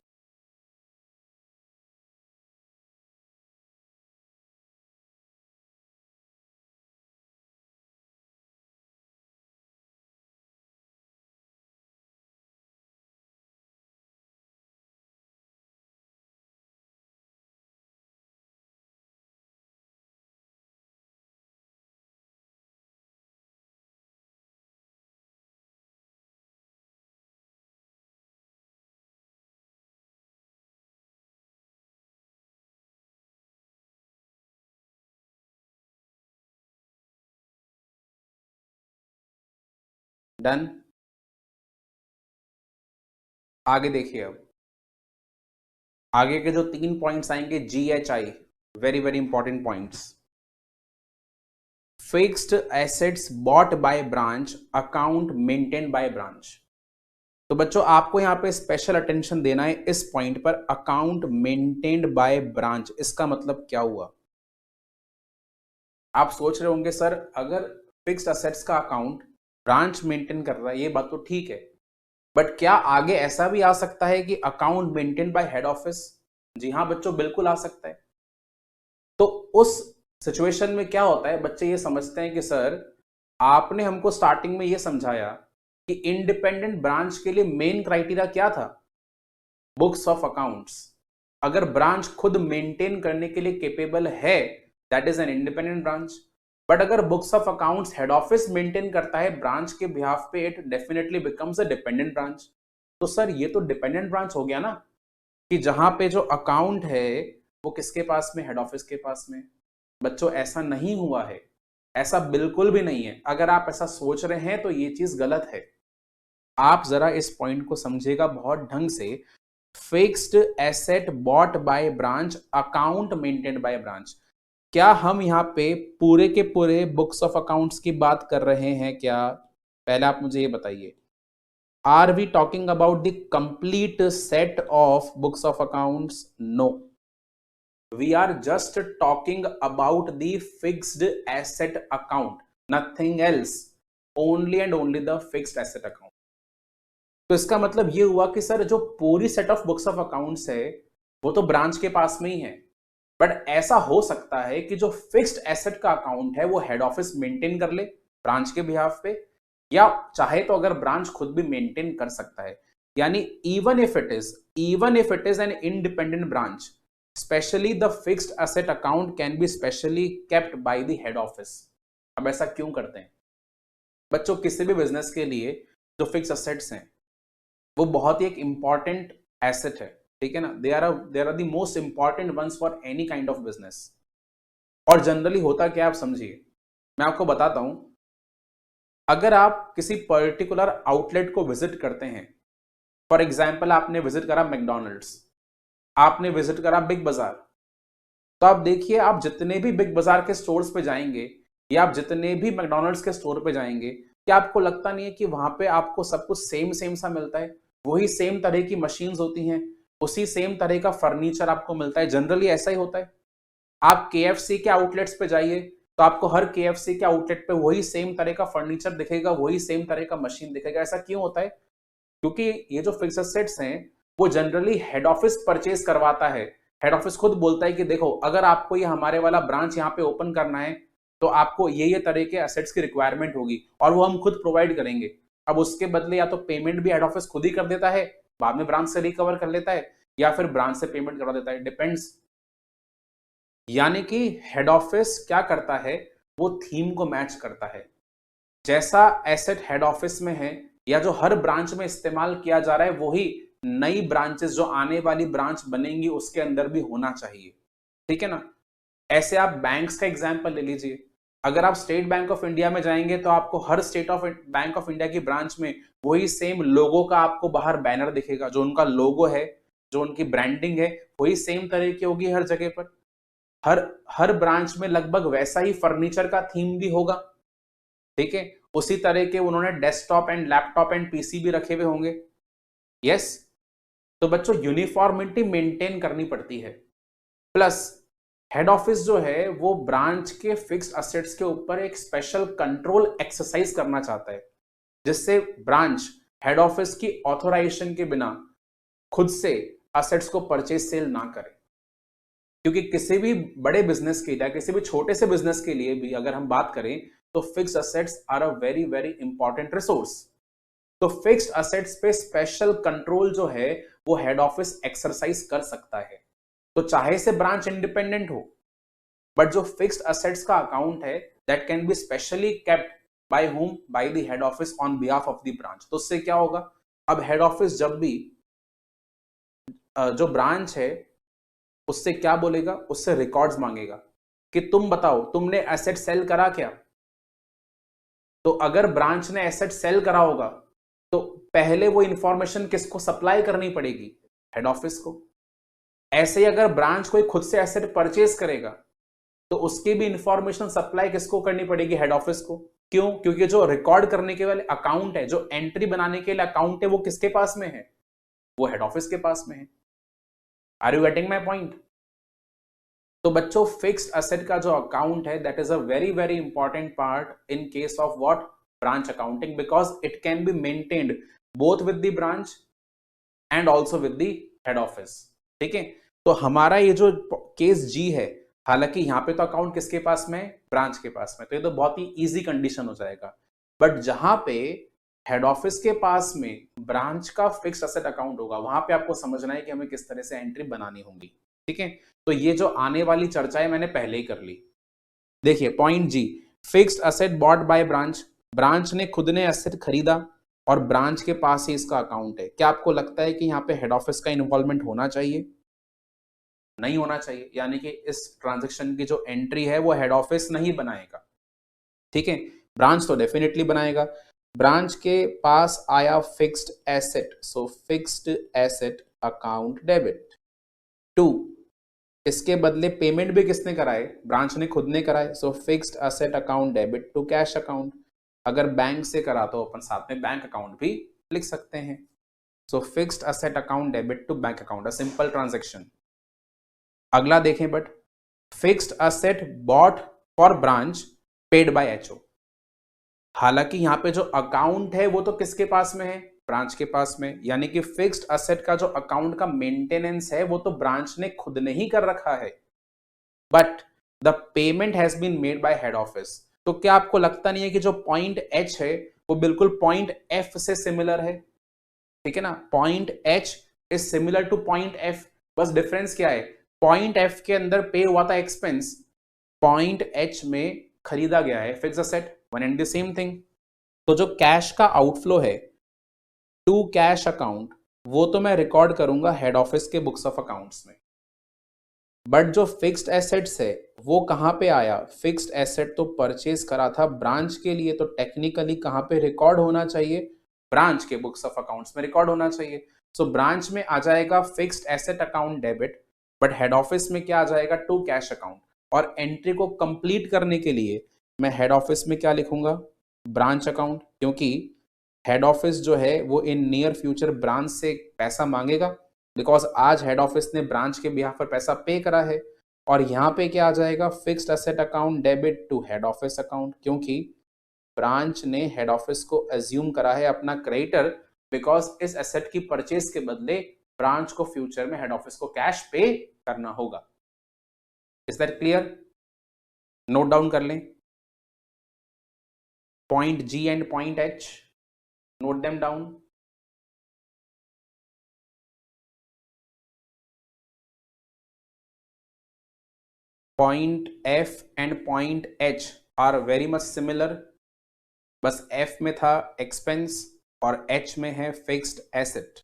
Done. आगे देखिए, अब आगे के जो 3 पॉइंट्स आएंगे GHI, very very important points. Fixed assets bought by branch, account maintain by branch. तो बच्चों आपको यहां पे स्पेशल अटेंशन देना है इस पॉइंट पर, अकाउंट मेंटेन्ड बाय ब्रांच। इसका मतलब क्या हुआ? आप सोच रहे होंगे सर अगर फिक्स्ड एसेट्स का अकाउंट ब्रांच मेंटेन कर रहा है, ये बात तो ठीक है, बट क्या आगे ऐसा भी आ सकता है कि account maintain by head office? जी हाँ बच्चों, बिल्कुल आ सकता है। तो उस सिचुएशन में क्या होता है, बच्चे ये समझते हैं कि सर आपने हमको स्टार्टिंग में ये समझाया कि इंडिपेंडेंट ब्रांच के लिए मेन क्राइटेरिया क्या था, बुक्स ऑफ अकाउंट्स। अगर ब्रांच खुद मेंटेन करने के लिए केपेबल है, that is an independent branch. But अगर books of accounts head office maintain करता है ब्रांच के बिहाफ पे, it definitely becomes a dependent branch. तो सर ये तो डिपेंडेंट ब्रांच हो गया ना, कि जहां पे जो अकाउंट है वो किसके पास में, हेड ऑफिस के पास में। बच्चों ऐसा नहीं हुआ है, ऐसा बिल्कुल भी नहीं है। अगर आप ऐसा सोच रहे हैं तो ये चीज गलत है। आप जरा इस पॉइंट को समझिएगा बहुत ढंग से। Fixed asset bot by branch, account maintained by branch. क्या हम यहाँ पे पूरे के पूरे बुक्स ऑफ अकाउंट्स की बात कर रहे हैं क्या? पहले आप मुझे ये बताइए, are we talking about the complete set of books of accounts? No, we are just talking about the fixed asset account, nothing else, only and only the fixed asset account. तो इसका मतलब ये हुआ कि सर जो पूरी set of books of accounts है वो तो ब्रांच के पास में ही है, बट ऐसा हो सकता है कि जो फिक्स्ड एसेट का अकाउंट है वो हेड ऑफिस मेंटेन कर ले ब्रांच के बिहाफ पे, या चाहे तो अगर ब्रांच खुद भी मेंटेन कर सकता है। यानी even if it is an independent branch, especially the fixed asset account can be specially kept by the head office। अब ऐसा क्यों करते हैं बच्चों? किसी भी बिजनेस के लिए जो फिक्स एसेट्स हैं वो बहुत ही एक इंपॉर्टेंट एसेट है, ठीक है ना। They are the most important ones for any kind of business. और जनरली होता क्या, आप समझिए, मैं आपको बताता हूं। अगर आप किसी पर्टिकुलर आउटलेट को विजिट करते हैं, फॉर एग्जाम्पल आपने विजिट करा मैकडोनल्ड्स, आपने विजिट करा बिग बाजार, तो आप देखिए आप जितने भी बिग बाजार के स्टोर्स पे जाएंगे या आप जितने भी मैकडोनल्ड्स के स्टोर पे जाएंगे, क्या आपको लगता नहीं है कि वहां पे आपको सब कुछ सेम सेम सा मिलता है? वही सेम तरह की मशीन्स होती हैं, उसी सेम तरह का फर्नीचर आपको मिलता है, जनरली ऐसा ही होता है। आप KFC के आउटलेट्स पे जाइए तो आपको हर KFC के आउटलेट पे वही सेम तरह का फर्नीचर दिखेगा, वही सेम तरह का मशीन दिखेगा। ऐसा क्यों होता है? क्योंकि ये जो फिक्स्ड एसेट्स हैं वो जनरली हेड ऑफिस परचेज करवाता है। हेड ऑफिस खुद बोलता है कि देखो अगर आपको ये हमारे वाला ब्रांच यहाँ पे ओपन करना है तो आपको ये तरह के एसेट्स की रिक्वायरमेंट होगी और वो हम खुद प्रोवाइड करेंगे। अब उसके बदले या तो पेमेंट भी हेड ऑफिस खुद ही कर देता है, बाद में ब्रांच से रिकवर कर लेता है, या फिर ब्रांच से पेमेंट करवा देता है, डिपेंड्स। यानी कि हेड ऑफिस क्या करता है, वो थीम को मैच करता है। जैसा एसेट हेड ऑफिस में है या जो हर ब्रांच में इस्तेमाल किया जा रहा है, वही नई ब्रांचेस जो आने वाली ब्रांच बनेंगी उसके अंदर भी होना चाहिए। ठीक है ना। ऐसे आप बैंक्स का एग्जांपल ले लीजिए। अगर आप स्टेट बैंक ऑफ इंडिया में जाएंगे तो आपको हर state of bank of India की ब्रांच में वही सेम लोगो का आपको बाहर बैनर दिखेगा। जो उनका लोगो है, जो उनकी ब्रांडिंग है, वही सेम तरह की होगी हर जगह पर। हर हर ब्रांच में लगभग वैसा ही फर्नीचर का थीम भी होगा। ठीक है, उसी तरह के उन्होंने desktop and laptop and PC भी रखे हुए होंगे। यस। तो बच्चों यूनिफॉर्मिटी मेंटेन करनी पड़ती है। प्लस हेड ऑफिस जो है वो ब्रांच के फिक्स्ड असेट्स के ऊपर एक स्पेशल कंट्रोल एक्सरसाइज करना चाहता है, जिससे ब्रांच हेड ऑफिस की ऑथोराइजेशन के बिना खुद से असेट्स को परचेज सेल ना करे। क्योंकि किसी भी बड़े बिजनेस के लिए, किसी भी छोटे से बिजनेस के लिए भी अगर हम बात करें तो fixed assets are a very very important resource. तो फिक्स्ड असेट्स पे स्पेशल कंट्रोल जो है वो हेड ऑफिस एक्सरसाइज कर सकता है। तो चाहे से ब्रांच इंडिपेंडेंट हो, बट जो फिक्स्ड असेट्स का अकाउंट है that can be specially kept bye home, by the head office on behalf of the branch. तो उससे क्या होगा, अब हेड ऑफिस जब भी जो ब्रांच है उससे क्या बोलेगा, उससे रिकॉर्ड्स मांगेगा कि तुम बताओ तुमने एसेट सेल करा क्या। तो अगर ब्रांच ने एसेट सेल करा होगा तो पहले वो इंफॉर्मेशन किसको सप्लाई करनी पड़ेगी, हेड ऑफिस को। ऐसे ही अगर ब्रांच कोई खुद से एसेट परचेज करेगा तो उसकी भी इंफॉर्मेशन सप्लाई किसको करनी पड़ेगी, हेड ऑफिस को। क्यों? क्योंकि जो रिकॉर्ड करने के वाले अकाउंट है, जो एंट्री बनाने के लिए अकाउंट है, वो किसके पास में है, वो हेड ऑफिस के पास में है। Are you getting my point? तो बच्चों फिक्स्ड असेट का जो अकाउंट है that is a very very important part in case of what, branch accounting, because it can be maintained both with the branch and also with the head office. ठीक है, तो हमारा ये जो केस जी है, हालांकि यहाँ पे तो अकाउंट किसके पास में, ब्रांच के पास में, तो ये तो बहुत ही इजी कंडीशन हो जाएगा। बट जहां पे हेड ऑफिस के पास में ब्रांच का फिक्स्ड असेट अकाउंट होगा, वहां पे आपको समझना है कि हमें किस तरह से एंट्री बनानी होगी। ठीक है, तो ये जो आने वाली चर्चा है मैंने पहले ही कर ली। देखिए point G, fixed asset bought by branch, branch ने खुद ने एसेट खरीदा और ब्रांच के पास ही इसका अकाउंट है। क्या आपको लगता है कि यहाँ पे हेड ऑफिस का इन्वॉल्वमेंट होना चाहिए? नहीं होना चाहिए। यानी कि इस ट्रांजैक्शन की जो एंट्री है वो हेड ऑफिस नहीं बनाएगा। ठीक है, ब्रांच तो डेफिनेटली बनाएगा। ब्रांच के पास आया fixed asset, so fixed asset account debit to, इसके बदले पेमेंट भी किसने कराए, ब्रांच ने खुद ने कराए, so fixed asset account debit to cash account. अगर बैंक से करा तो अपन साथ में बैंक अकाउंट भी लिख सकते हैं। So fixed asset account debit to bank account, a simple transaction. अगला देखें, but fixed asset bought for branch paid by HO. हालांकि यहाँ पे जो अकाउंट है वो तो किसके पास में है, ब्रांच के पास में। यानी कि फिक्स्ड असेट का जो अकाउंट का मेंटेनेंस है वो तो ब्रांच ने खुद ने ही कर रखा है, but the payment has been made by head office. तो क्या आपको लगता नहीं है कि जो पॉइंट एच है वो बिल्कुल पॉइंट एफ से सिमिलर है? ठीक है ना, point H is similar two point F. बस डिफरेंस क्या है, पॉइंट एफ के अंदर पे हुआ था एक्सपेंस, पॉइंट एच में खरीदा गया है fixed asset, one and the same thing. तो जो कैश का आउटफ्लो है टू कैश अकाउंट, वो तो मैं रिकॉर्ड करूंगा हेड ऑफिस के बुक्स ऑफ अकाउंट्स में। बट जो फिक्स्ड एसेट्स है वो कहां पे आया, फिक्स्ड एसेट तो परचेज करा था ब्रांच के लिए, तो टेक्निकली कहां पे रिकॉर्ड होना चाहिए, ब्रांच के बुक्स ऑफ अकाउंट्स में रिकॉर्ड होना चाहिए। सो ब्रांच में आ जाएगा fixed asset account debit, but head office में क्या आ जाएगा, टू कैश अकाउंट। और एंट्री को कंप्लीट करने के लिए मैं हेड ऑफिस में क्या लिखूंगा, ब्रांच अकाउंट, क्योंकि हेड ऑफिस जो है वो इन नियर फ्यूचर ब्रांच से पैसा मांगेगा, बिकॉज आज हेड ऑफिस ने ब्रांच के बिहाफ पर पैसा पे करा है। और यहाँ पे क्या आ जाएगा, fixed asset account debit to head office account, क्योंकि ब्रांच ने हेड ऑफिस को एज्यूम करा है अपना क्रेडिटर, बिकॉज इस एसेट की परचेज के बदले ब्रांच को फ्यूचर में हेड ऑफिस को कैश पे करना होगा। Is that clear? Note down कर लें point G and point H, note them down. Point F and point H are very much similar, बस एफ में था एक्सपेंस और एच में है fixed asset.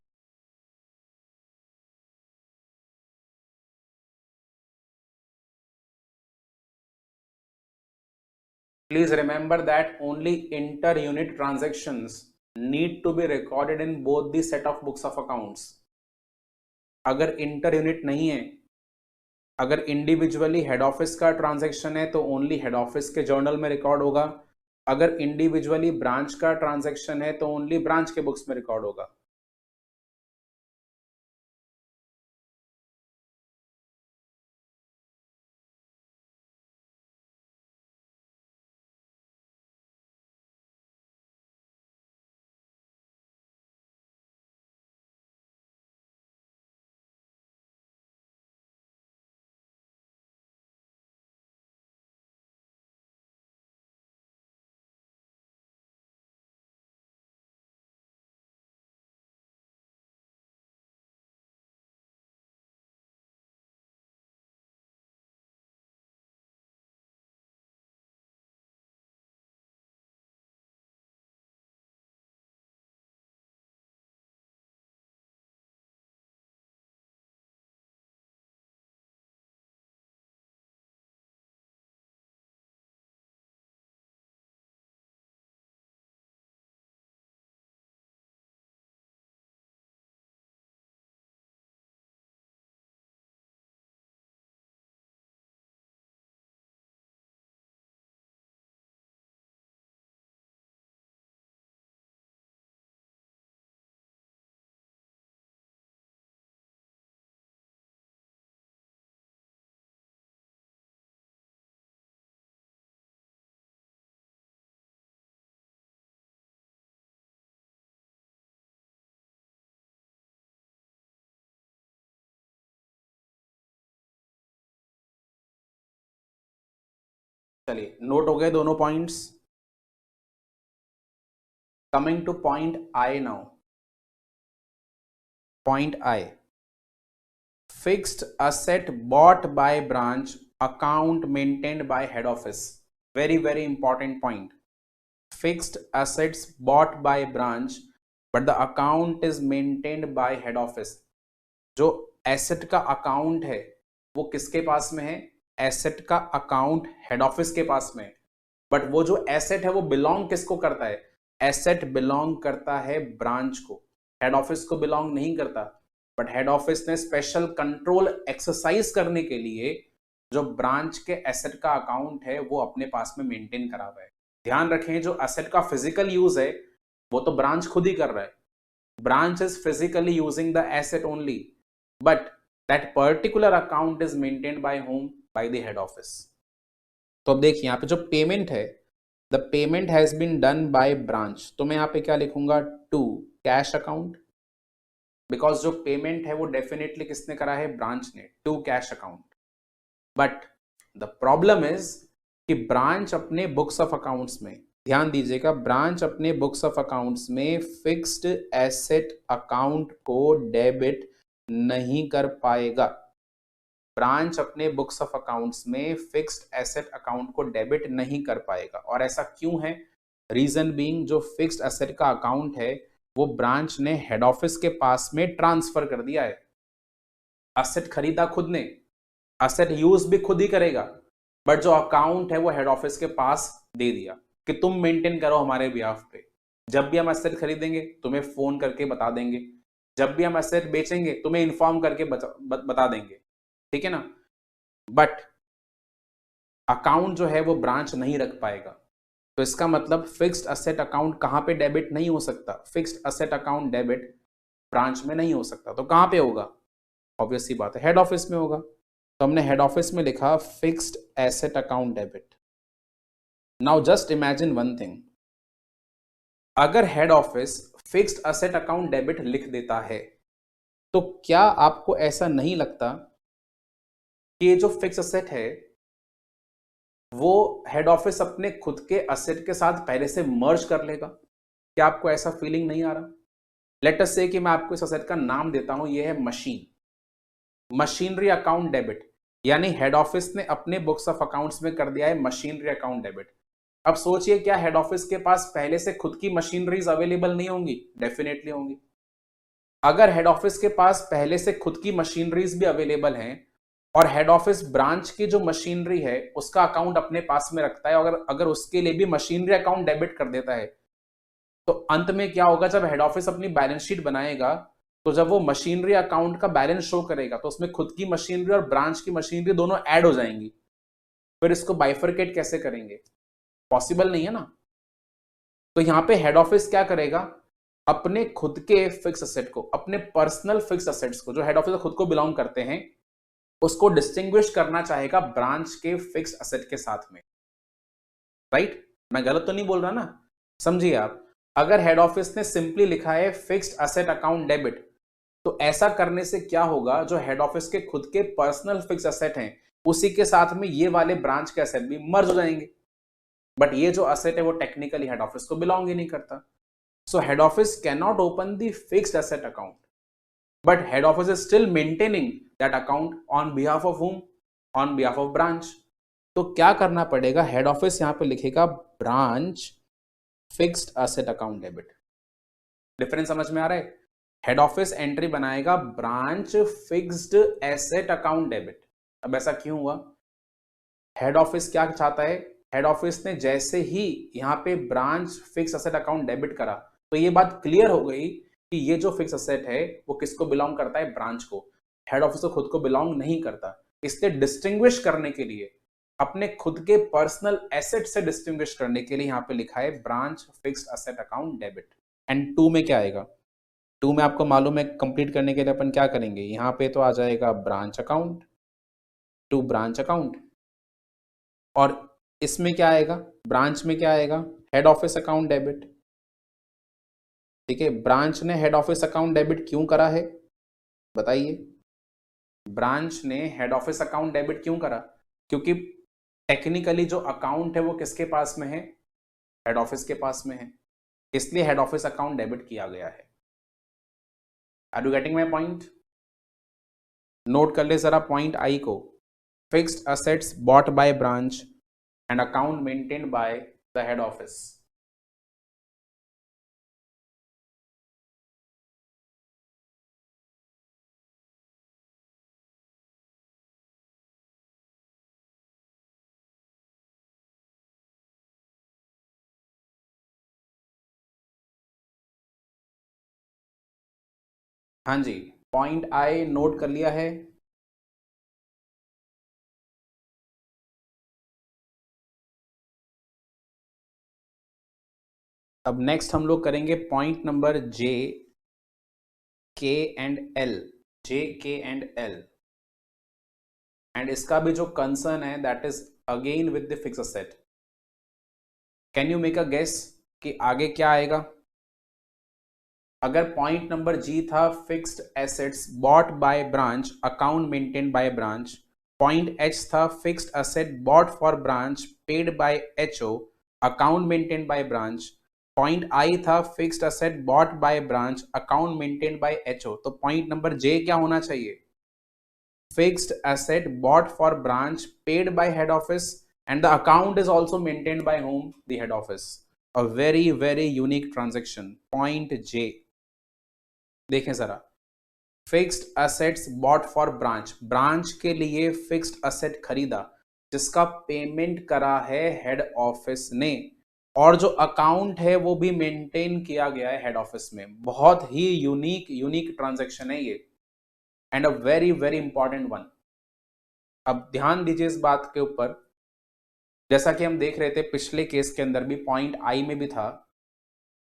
Please remember that only inter-unit transactions need to be recorded in both the set of books of accounts. अगर इंटर यूनिट नहीं है, अगर इंडिविजुअली हेड ऑफिस का ट्रांजैक्शन है तो ओनली हेड ऑफिस के जर्नल में रिकॉर्ड होगा, अगर इंडिविजुअली ब्रांच का ट्रांजैक्शन है तो ओनली ब्रांच के बुक्स में रिकॉर्ड होगा। चलिए नोट हो गए दोनों points. Coming two point I now. Point I, fixed asset bought by branch, account maintained bye head office. Very very important point. Fixed assets bought by branch but the account is maintained by head office। जो एसेट का अकाउंट है वो किसके पास में है? एसेट का अकाउंट हेड ऑफिस के पास में है, बट वो जो एसेट है वो बिलोंग किसको करता है? एसेट बिलोंग करता है ब्रांच को, हेड ऑफिस को बिलोंग नहीं करता। बट हेड ऑफिस ने स्पेशल कंट्रोल एक्सरसाइज करने के लिए जो ब्रांच के एसेट का अकाउंट है वो अपने पास में मेंटेन करा हुआ है। ध्यान रखें जो एसेट का फिजिकल यूज है वो तो ब्रांच खुद ही कर रहा है, branch is physically using the asset only, but that particular account is maintained by home? By the head office. तो अब देखिए यहाँ पे जो पेमेंट है, the payment has been done by branch, तो मैं यहाँ पे क्या लिखूंगा? टू कैश अकाउंट, बिकॉज जो पेमेंट है वो डेफिनेटली किसने करा है? ब्रांच ने, to cash account. But the problem is कि ब्रांच अपने बुक्स ऑफ अकाउंट्स में, ध्यान दीजिएगा, ब्रांच अपने बुक्स ऑफ अकाउंट्स में फिक्स्ड एसेट अकाउंट को डेबिट नहीं कर पाएगा। ब्रांच अपने बुक्स ऑफ अकाउंट्स में फिक्स्ड एसेट अकाउंट को डेबिट नहीं कर पाएगा। और ऐसा क्यों है? रीजन बीइंग जो फिक्स्ड एसेट का अकाउंट है वो ब्रांच ने हेड ऑफिस के पास में ट्रांसफर कर दिया है। एसेट खरीदा खुद ने, एसेट यूज भी खुद ही करेगा, बट जो अकाउंट है वो हेड ऑफिस के पास दे दिया कि तुम मेंटेन करो हमारे बिहाफ पे। जब भी हम एसेट खरीदेंगे तुम्हें फोन करके बता देंगे, जब भी हम एसेट बेचेंगे तुम्हें इन्फॉर्म करके बता देंगे, ठीक है ना। बट अकाउंट जो है वो ब्रांच नहीं रख पाएगा। तो इसका मतलब फिक्स्ड एसेट अकाउंट कहां पे डेबिट नहीं हो सकता? Fixed asset account debit branch में नहीं हो सकता। तो कहां पे होगा? ऑब्वियस सी बात है, हेड ऑफिस में होगा। तो हमने हेड ऑफिस में लिखा fixed asset account debit. Now just imagine one thing, अगर head office fixed asset account debit लिख देता है तो क्या आपको ऐसा नहीं लगता कि ये जो फिक्स असेट है वो हेड ऑफिस अपने खुद के असेट के साथ पहले से मर्ज कर लेगा? क्या आपको ऐसा फीलिंग नहीं आ रहा? लेट अस से कि मैं आपको इस असेट का नाम देता हूं, ये है मशीनरी अकाउंट डेबिट, यानी हेड ऑफिस ने अपने बुक्स ऑफ अकाउंट्स में कर दिया है मशीनरी अकाउंट डेबिट। अब सोचिए, क्या हेड ऑफिस के पास पहले से खुद की मशीनरीज अवेलेबल नहीं होंगी? डेफिनेटली होंगी। अगर हेड ऑफिस के पास पहले से खुद की मशीनरीज भी अवेलेबल हैं और हेड ऑफिस ब्रांच की जो मशीनरी है उसका अकाउंट अपने पास में रखता है, अगर अगर उसके लिए भी मशीनरी अकाउंट डेबिट कर देता है, तो अंत में क्या होगा? जब हेड ऑफिस अपनी बैलेंस शीट बनाएगा तो जब वो मशीनरी अकाउंट का बैलेंस शो करेगा तो उसमें खुद की मशीनरी और ब्रांच की मशीनरी दोनों ऐड हो जाएंगी। फिर इसको बाइफरकेट कैसे करेंगे? पॉसिबल नहीं है ना। तो यहां पे हेड ऑफिस क्या करेगा? अपने खुद के फिक्स असेट को, अपने पर्सनल फिक्स असेट्स को जो हेड ऑफिस खुद को बिलोंग करते हैं, उसको डिस्टिंग्विश करना चाहेगा ब्रांच के फिक्स असेट के साथ में। राइट? मैं गलत तो नहीं बोल रहा ना? समझिए आप, अगर हेड ऑफिस ने सिंपली लिखा है फिक्स्ड असेट अकाउंट डेबिट, तो ऐसा करने से क्या होगा? जो हेड ऑफिस के खुद के पर्सनल फिक्स असेट हैं उसी के साथ में ये वाले ब्रांच के असेट भी मर्ज हो जाएंगे। बट ये जो असेट है वो टेक्निकली हेड ऑफिस को बिलोंग ही नहीं करता। सो head office can not open the fixed asset account, but head office is still maintaining that account on behalf of whom? On behalf of branch. तो क्या करना पड़ेगा? हेड ऑफिस यहां पे लिखेगा branch fixed asset account debit. Difference समझ में आ रहा है? हेड ऑफिस एंट्री बनाएगा branch fixed asset account debit. अब ऐसा क्यों हुआ? हेड ऑफिस क्या चाहता है? हेड ऑफिस ने जैसे ही यहां पे branch fix asset account debit करा तो ये बात क्लियर हो गई कि ये जो फिक्स असेट है वो किसको बिलोंग करता है? ब्रांच को। हेड ऑफिस को खुद को बिलोंग नहीं करता। इसलिए डिस्टिंग्विश करने के लिए, अपने खुद के पर्सनल एसेट से डिस्टिंग्विश करने के लिए यहां पे लिखा है branch fixed asset account debit. And to में क्या आएगा? टू में आपको मालूम है, कंप्लीट करने के लिए अपन क्या करेंगे? यहां पे तो आ जाएगा branch account, to branch account, और इसमें क्या आएगा? ब्रांच में क्या आएगा? Head office account debit. ठीक है, ब्रांच ने हेड ऑफिस अकाउंट डेबिट क्यों करा है? बताइए। ब्रांच ने हेड ऑफिस अकाउंट डेबिट क्यों करा? क्योंकि टेक्निकली जो अकाउंट है वो किसके पास में है? हेड ऑफिस के पास में है, इसलिए हेड ऑफिस अकाउंट डेबिट किया गया है। Are you getting my point? Note कर ले जरा पॉइंट आई को। Fixed assets bought by branch and account maintained by the head office. हाँ जी, पॉइंट आई नोट कर लिया है। अब नेक्स्ट हम लोग करेंगे पॉइंट नंबर जे, के एंड एल। जे, के एंड एल, एंड इसका भी जो कंसर्न है that is again with the fix asset. Can you make a guess कि आगे क्या आएगा? अगर पॉइंट नंबर जी था fixed assets bought by branch account maintain by branch, point H था fixed asset bought for branch paid by HO account maintain by branch, point I था fixed asset bought by branch account maintain by HO, तो पॉइंट नंबर जे क्या होना चाहिए? Fixed asset bought for branch paid by head office and the account is also maintained by whom? The head office. A very unique transaction. Point J. देखें जरा, fixed assets bought for branch, branch के लिए फिक्स्ड असेट खरीदा जिसका पेमेंट करा है हेड ऑफिस ने, और जो अकाउंट है वो भी मेंटेन किया गया है हेड ऑफिस में। बहुत ही यूनिक ट्रांजैक्शन है ये, and a very important one. अब ध्यान दीजिए इस बात के ऊपर, जैसा कि हम देख रहे थे पिछले केस के अंदर भी पॉइंट आई में भी था,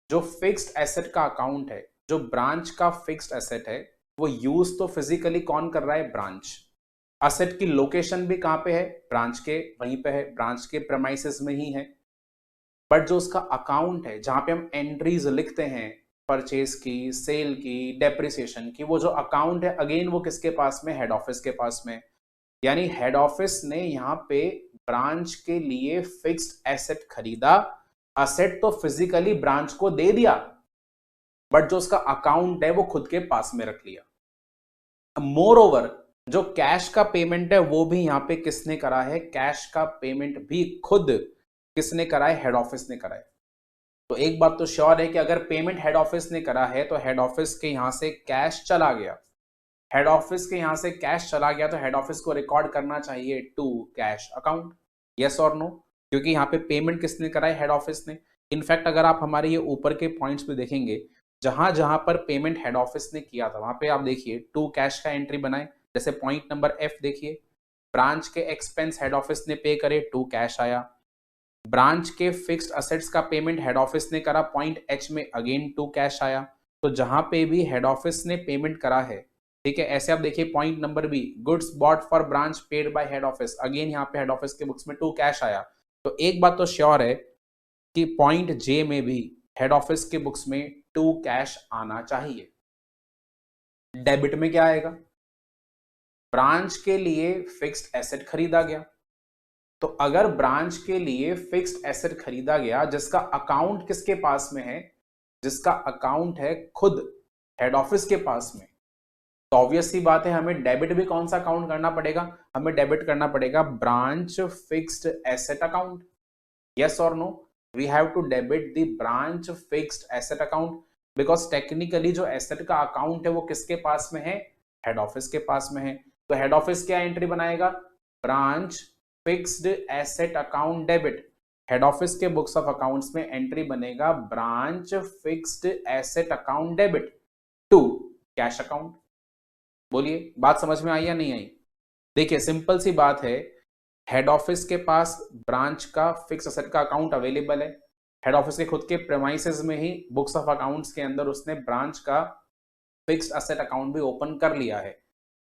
जो फिक्स्ड एसेट का अकाउंट है, जो ब्रांच का फिक्स्ड एसेट है, वो यूज तो फिजिकली कौन कर रहा है? ब्रांच। असेट की लोकेशन भी कहां पे है? ब्रांच के वहीं पे है, ब्रांच के प्रेमाइसेस में ही है। बट जो उसका अकाउंट है जहां पे हम एंट्रीज लिखते हैं, परचेज की, सेल की, डेप्रिसिएशन की, वो जो अकाउंट है अगेन वो किसके पास में, हेड ऑफिस के पास में। यानी हेड ऑफिस ने यहाँ पे ब्रांच के लिए फिक्स्ड एसेट खरीदा, असेट तो फिजिकली ब्रांच को दे दिया, बट जो उसका अकाउंट है वो खुद के पास में रख लिया। मोर ओवर जो कैश का पेमेंट है वो भी यहाँ पे किसने करा है, कैश का पेमेंट भी खुद किसने करा है, हेड ऑफिस ने करा है। तो एक बात तो श्योर है कि अगर पेमेंट हेड ऑफिस ने करा है तो हेड ऑफिस के यहां से कैश चला गया, हेड ऑफिस के यहां से कैश चला गया तो हेड ऑफिस को रिकॉर्ड करना चाहिए टू कैश अकाउंट, यस और नो, क्योंकि यहाँ पे पेमेंट किसने करा है, हेड ऑफिस ने। इनफैक्ट अगर आप हमारे ये ऊपर के पॉइंट्स पे देखेंगे, जहां जहां पर पेमेंट हेड ऑफिस ने किया था वहां पे आप देखिए टू कैश का एंट्री बनाए। जैसे पॉइंट नंबर एफ देखिए, ब्रांच के एक्सपेंस हेड ऑफिस ने पे करे, टू कैश आया। ब्रांच के फिक्स्ड असेट्स का पेमेंट हेड ऑफिस ने करा, पॉइंट एच में अगेन टू कैश आया। तो जहां पे भी हेड ऑफिस ने पेमेंट करा है, ठीक है, ऐसे आप देखिए point number B, goods bought for branch paid by head office, again यहाँ पे हेड ऑफिस के बुक्स में टू कैश आया। तो एक बात तो श्योर है कि पॉइंट जे में भी हेड ऑफिस के बुक्स में टू कैश आना चाहिए। डेबिट में क्या आएगा, ब्रांच के लिए फिक्स्ड एसेट खरीदा गया, तो अगर ब्रांच के लिए फिक्स्ड एसेट खरीदा गया जिसका अकाउंट किसके पास में है, जिसका अकाउंट है खुद हेड ऑफिस के पास में, तो ऑब्वियस सी बात है हमें डेबिट भी कौन सा अकाउंट करना पड़ेगा, हमें डेबिट करना पड़ेगा branch fixed asset account, yes और no, we have to debit the branch fixed asset account, because technically जो एसेट का अकाउंट है वो किसके पास में है, हेड ऑफिस के पास में है। तो हेड ऑफिस क्या एंट्री बनाएगा, branch fixed asset account debit, head office के बुक्स ऑफ अकाउंट्स में एंट्री बनेगा branch fixed asset account debit to cash account. बोलिए बात समझ में आई या नहीं आई। देखिए सिंपल सी बात है, हेड ऑफिस के पास ब्रांच का फिक्स एसेट का अकाउंट अवेलेबल है, हेड ऑफिस के खुद के प्रेमाइसेस में ही बुक्स ऑफ अकाउंट्स के अंदर उसने ब्रांच का फिक्स्ड एसेट अकाउंट भी ओपन कर लिया है।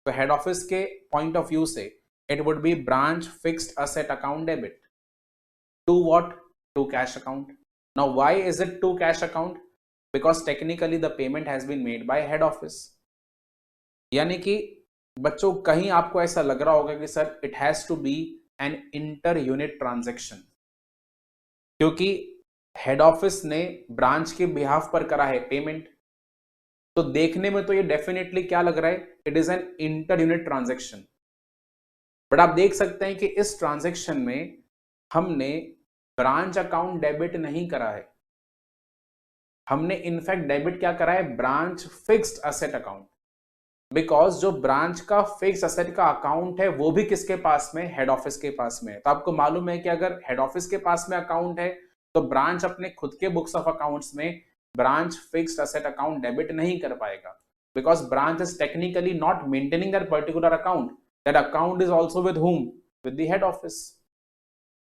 तो हेड ऑफिस के पॉइंट ऑफ व्यू से it would be branch fixed asset account debit to what, to cash account. Now why is it to cash account, because technically the payment has been made by head office। यानी कि बच्चों कहीं आपको ऐसा लग रहा होगा कि sir it has to be an inter unit transaction, क्योंकि हेड ऑफिस ने ब्रांच के बिहाफ पर करा है पेमेंट, तो देखने में तो ये डेफिनेटली क्या लग रहा है, it is an inter unit transaction. But आप देख सकते हैं कि इस ट्रांजैक्शन में हमने ब्रांच अकाउंट डेबिट नहीं करा है, हमने इनफैक्ट डेबिट क्या करा है, branch fixed asset account, because जो ब्रांच का फिक्स्ड एसेट का अकाउंट है वो भी किसके पास में, हेड ऑफिस के पास में। तो आपको मालूम है कि अगर हेड ऑफिस के पास में अकाउंट है तो ब्रांच अपने खुद के बुक्स ऑफ अकाउंट्स में branch fixed asset account debit नहीं कर पाएगा, because branch is technically not maintaining that particular account, that account is also with whom, with the head office,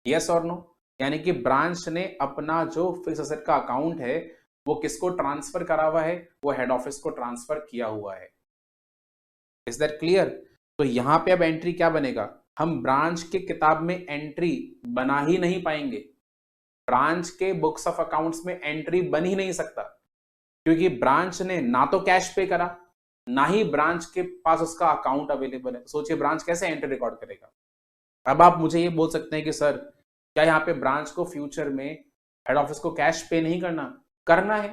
yes or no। यानी कि ब्रांच ने अपना जो फिक्स एसेट का अकाउंट है वो किसको ट्रांसफर करा हुआ है, वो हेड ऑफिस को ट्रांसफर किया हुआ है। Is that clear. तो यहां पे अब एंट्री क्या बनेगा, हम ब्रांच के किताब में एंट्री बना ही नहीं पाएंगे, ब्रांच के बुक्स ऑफ अकाउंट्स में एंट्री बन ही नहीं सकता, क्योंकि ब्रांच ने ना तो कैश पे करा ना ही ब्रांच के पास उसका अकाउंट अवेलेबल है। सोचिए ब्रांच कैसे एंट्री रिकॉर्ड करेगा। अब आप मुझे ये बोल सकते हैं कि सर क्या यहाँ पे ब्रांच को फ्यूचर में हेड ऑफिस को कैश पे नहीं करना, करना है,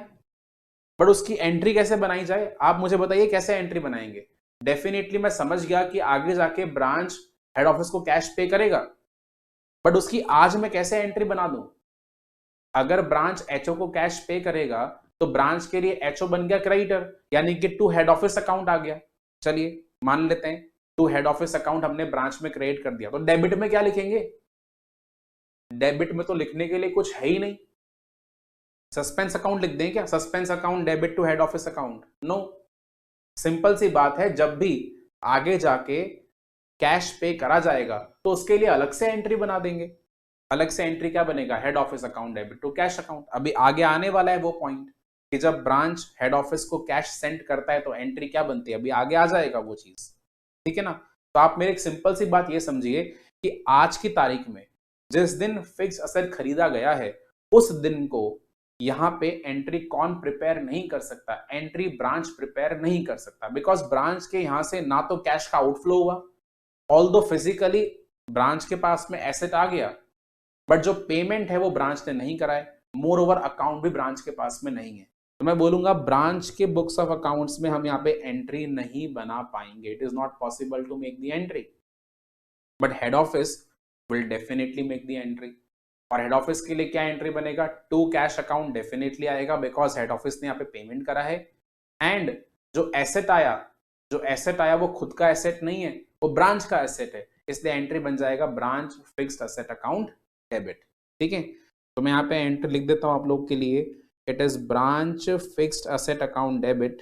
बट उसकी एंट्री कैसे बनाई जाए, आप मुझे बताइए कैसे एंट्री बनाएंगे। डेफिनेटली मैं समझ गया कि आगे जाके ब्रांच हेड ऑफिस को कैश पे करेगा, बट उसकी आज मैं कैसे एंट्री बना दूं। अगर ब्रांच एचओ को कैश पे करेगा तो ब्रांच के लिए एचओ बन गया क्रेडिटर, यानी कि टू हेड ऑफिस अकाउंट आ गया। चलिए मान लेते हैं टू हेड ऑफिस अकाउंट हमने ब्रांच में क्रिएट कर दिया, तो डेबिट में क्या लिखेंगे, डेबिट में तो लिखने के लिए कुछ है ही नहीं, सस्पेंस अकाउंट लिख दें क्या, suspense account debit to head office account, no. Simple सी बात है, जब भी आगे जाके कैश पे करा जाएगा तो उसके लिए अलग से एंट्री बना देंगे। अलग से एंट्री क्या बनेगा, head office account debit to cash account. अभी आगे आने वाला है वो पॉइंट कि जब ब्रांच हेड ऑफिस को कैश सेंड करता है तो एंट्री क्या बनती है, अभी आगे आ जाएगा वो चीज, ठीक है ना। तो आप मेरे एक सिंपल सी बात ये समझिए कि आज की तारीख में जिस दिन फिक्स एसेट खरीदा गया है उस दिन को यहाँ पे एंट्री कौन प्रिपेयर नहीं कर सकता? एंट्री ब्रांच प्रिपेयर नहीं कर सकता, बिकॉज ब्रांच के यहां से ना तो कैश का आउटफ्लो हुआ, ऑल्दो फिजिकली ब्रांच के पास में एसेट आ गया, बट जो पेमेंट है वो ब्रांच ने नहीं कराए, मोर ओवर अकाउंट भी ब्रांच के पास में नहीं है। तो मैं बोलूंगा ब्रांच के बुक्स ऑफ अकाउंट्स में हम यहाँ पे एंट्री नहीं बना पाएंगे, it is not possible to make the entry, but head office will definitely make the entry. और हेड ऑफिस के लिए क्या एंट्री बनेगा? टू कैश अकाउंट डेफिनेटली आएगा, बिकॉज हेड ऑफिस ने यहाँ पे पेमेंट करा है, एंड जो एसेट आया वो खुद का एसेट नहीं है, वो ब्रांच का एसेट है, इसलिए एंट्री बन जाएगा branch fixed asset account debit. ठीक है, तो मैं यहाँ पे एंट्री लिख देता हूं आप लोग के लिए, it is branch fixed asset account debit,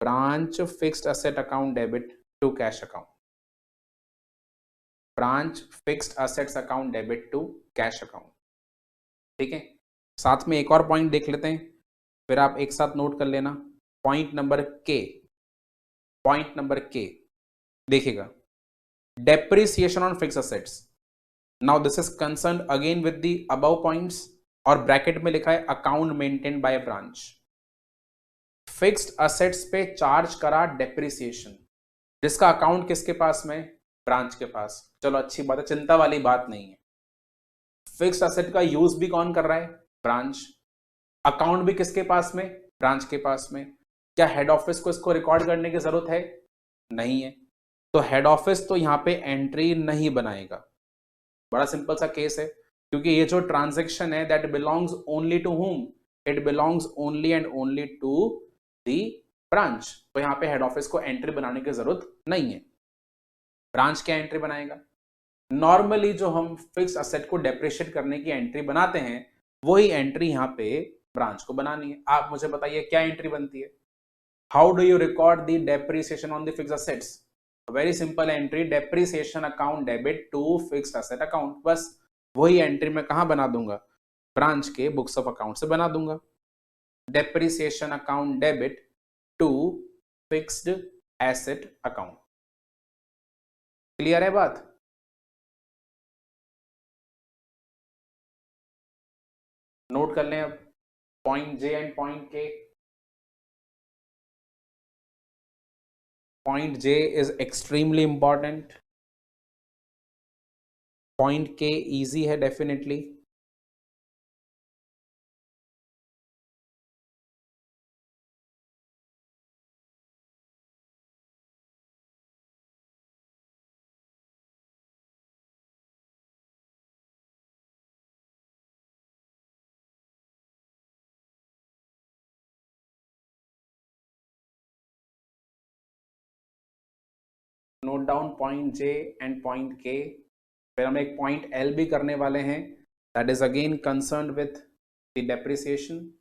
branch fixed asset account debit to cash account, branch fixed assets account debit to cash account. ठीक है, साथ में एक और पॉइंट देख लेते हैं, फिर आप एक साथ नोट कर लेना। पॉइंट नंबर के देखिएगा, depreciation on fixed assets. Now this is concern again with the above points, और ब्रैकेट में लिखा है account maintain by branch. Fixed assets पे चार्ज करा डेप्रिसिएशन, जिसका अकाउंट किसके पास में? ब्रांच के पास। चलो अच्छी बात है, चिंता वाली बात नहीं है। फिक्स्ड एसेट का यूज भी कौन कर रहा है? ब्रांच। अकाउंट भी किसके पास में? ब्रांच के पास में। क्या हेड ऑफिस को इसको रिकॉर्ड करने की जरूरत है? नहीं है, तो हेड ऑफिस तो यहाँ पे एंट्री नहीं बनाएगा। बड़ा सिंपल सा केस है, क्योंकि ये जो ट्रांजेक्शन है that belongs only to whom? It belongs only and only to the branch. तो यहाँ पे हेड ऑफिस को एंट्री बनाने की जरूरत नहीं है। ब्रांच क्या एंट्री बनाएगा? नॉर्मली जो हम फिक्स असेट को डेप्रिशिएट करने की एंट्री बनाते हैं, वही एंट्री यहाँ पे ब्रांच को बनानी है। आप मुझे बताइए क्या एंट्री बनती है? How do you record the depreciation on the fixed assets? Very simple entry, depreciation account debit to fixed asset account. बस वही एंट्री मैं कहां बना दूंगा? ब्रांच के बुक्स ऑफ अकाउंट से बना दूंगा, depreciation account debit to fixed asset account. Clear है बात? नोट कर लें अब point J and point K. Point J is extremely important, point K easy है definitely. Note down point J and point K. फिर हम एक पॉइंट एल भी करने वाले हैं, that is again concern with the depreciation.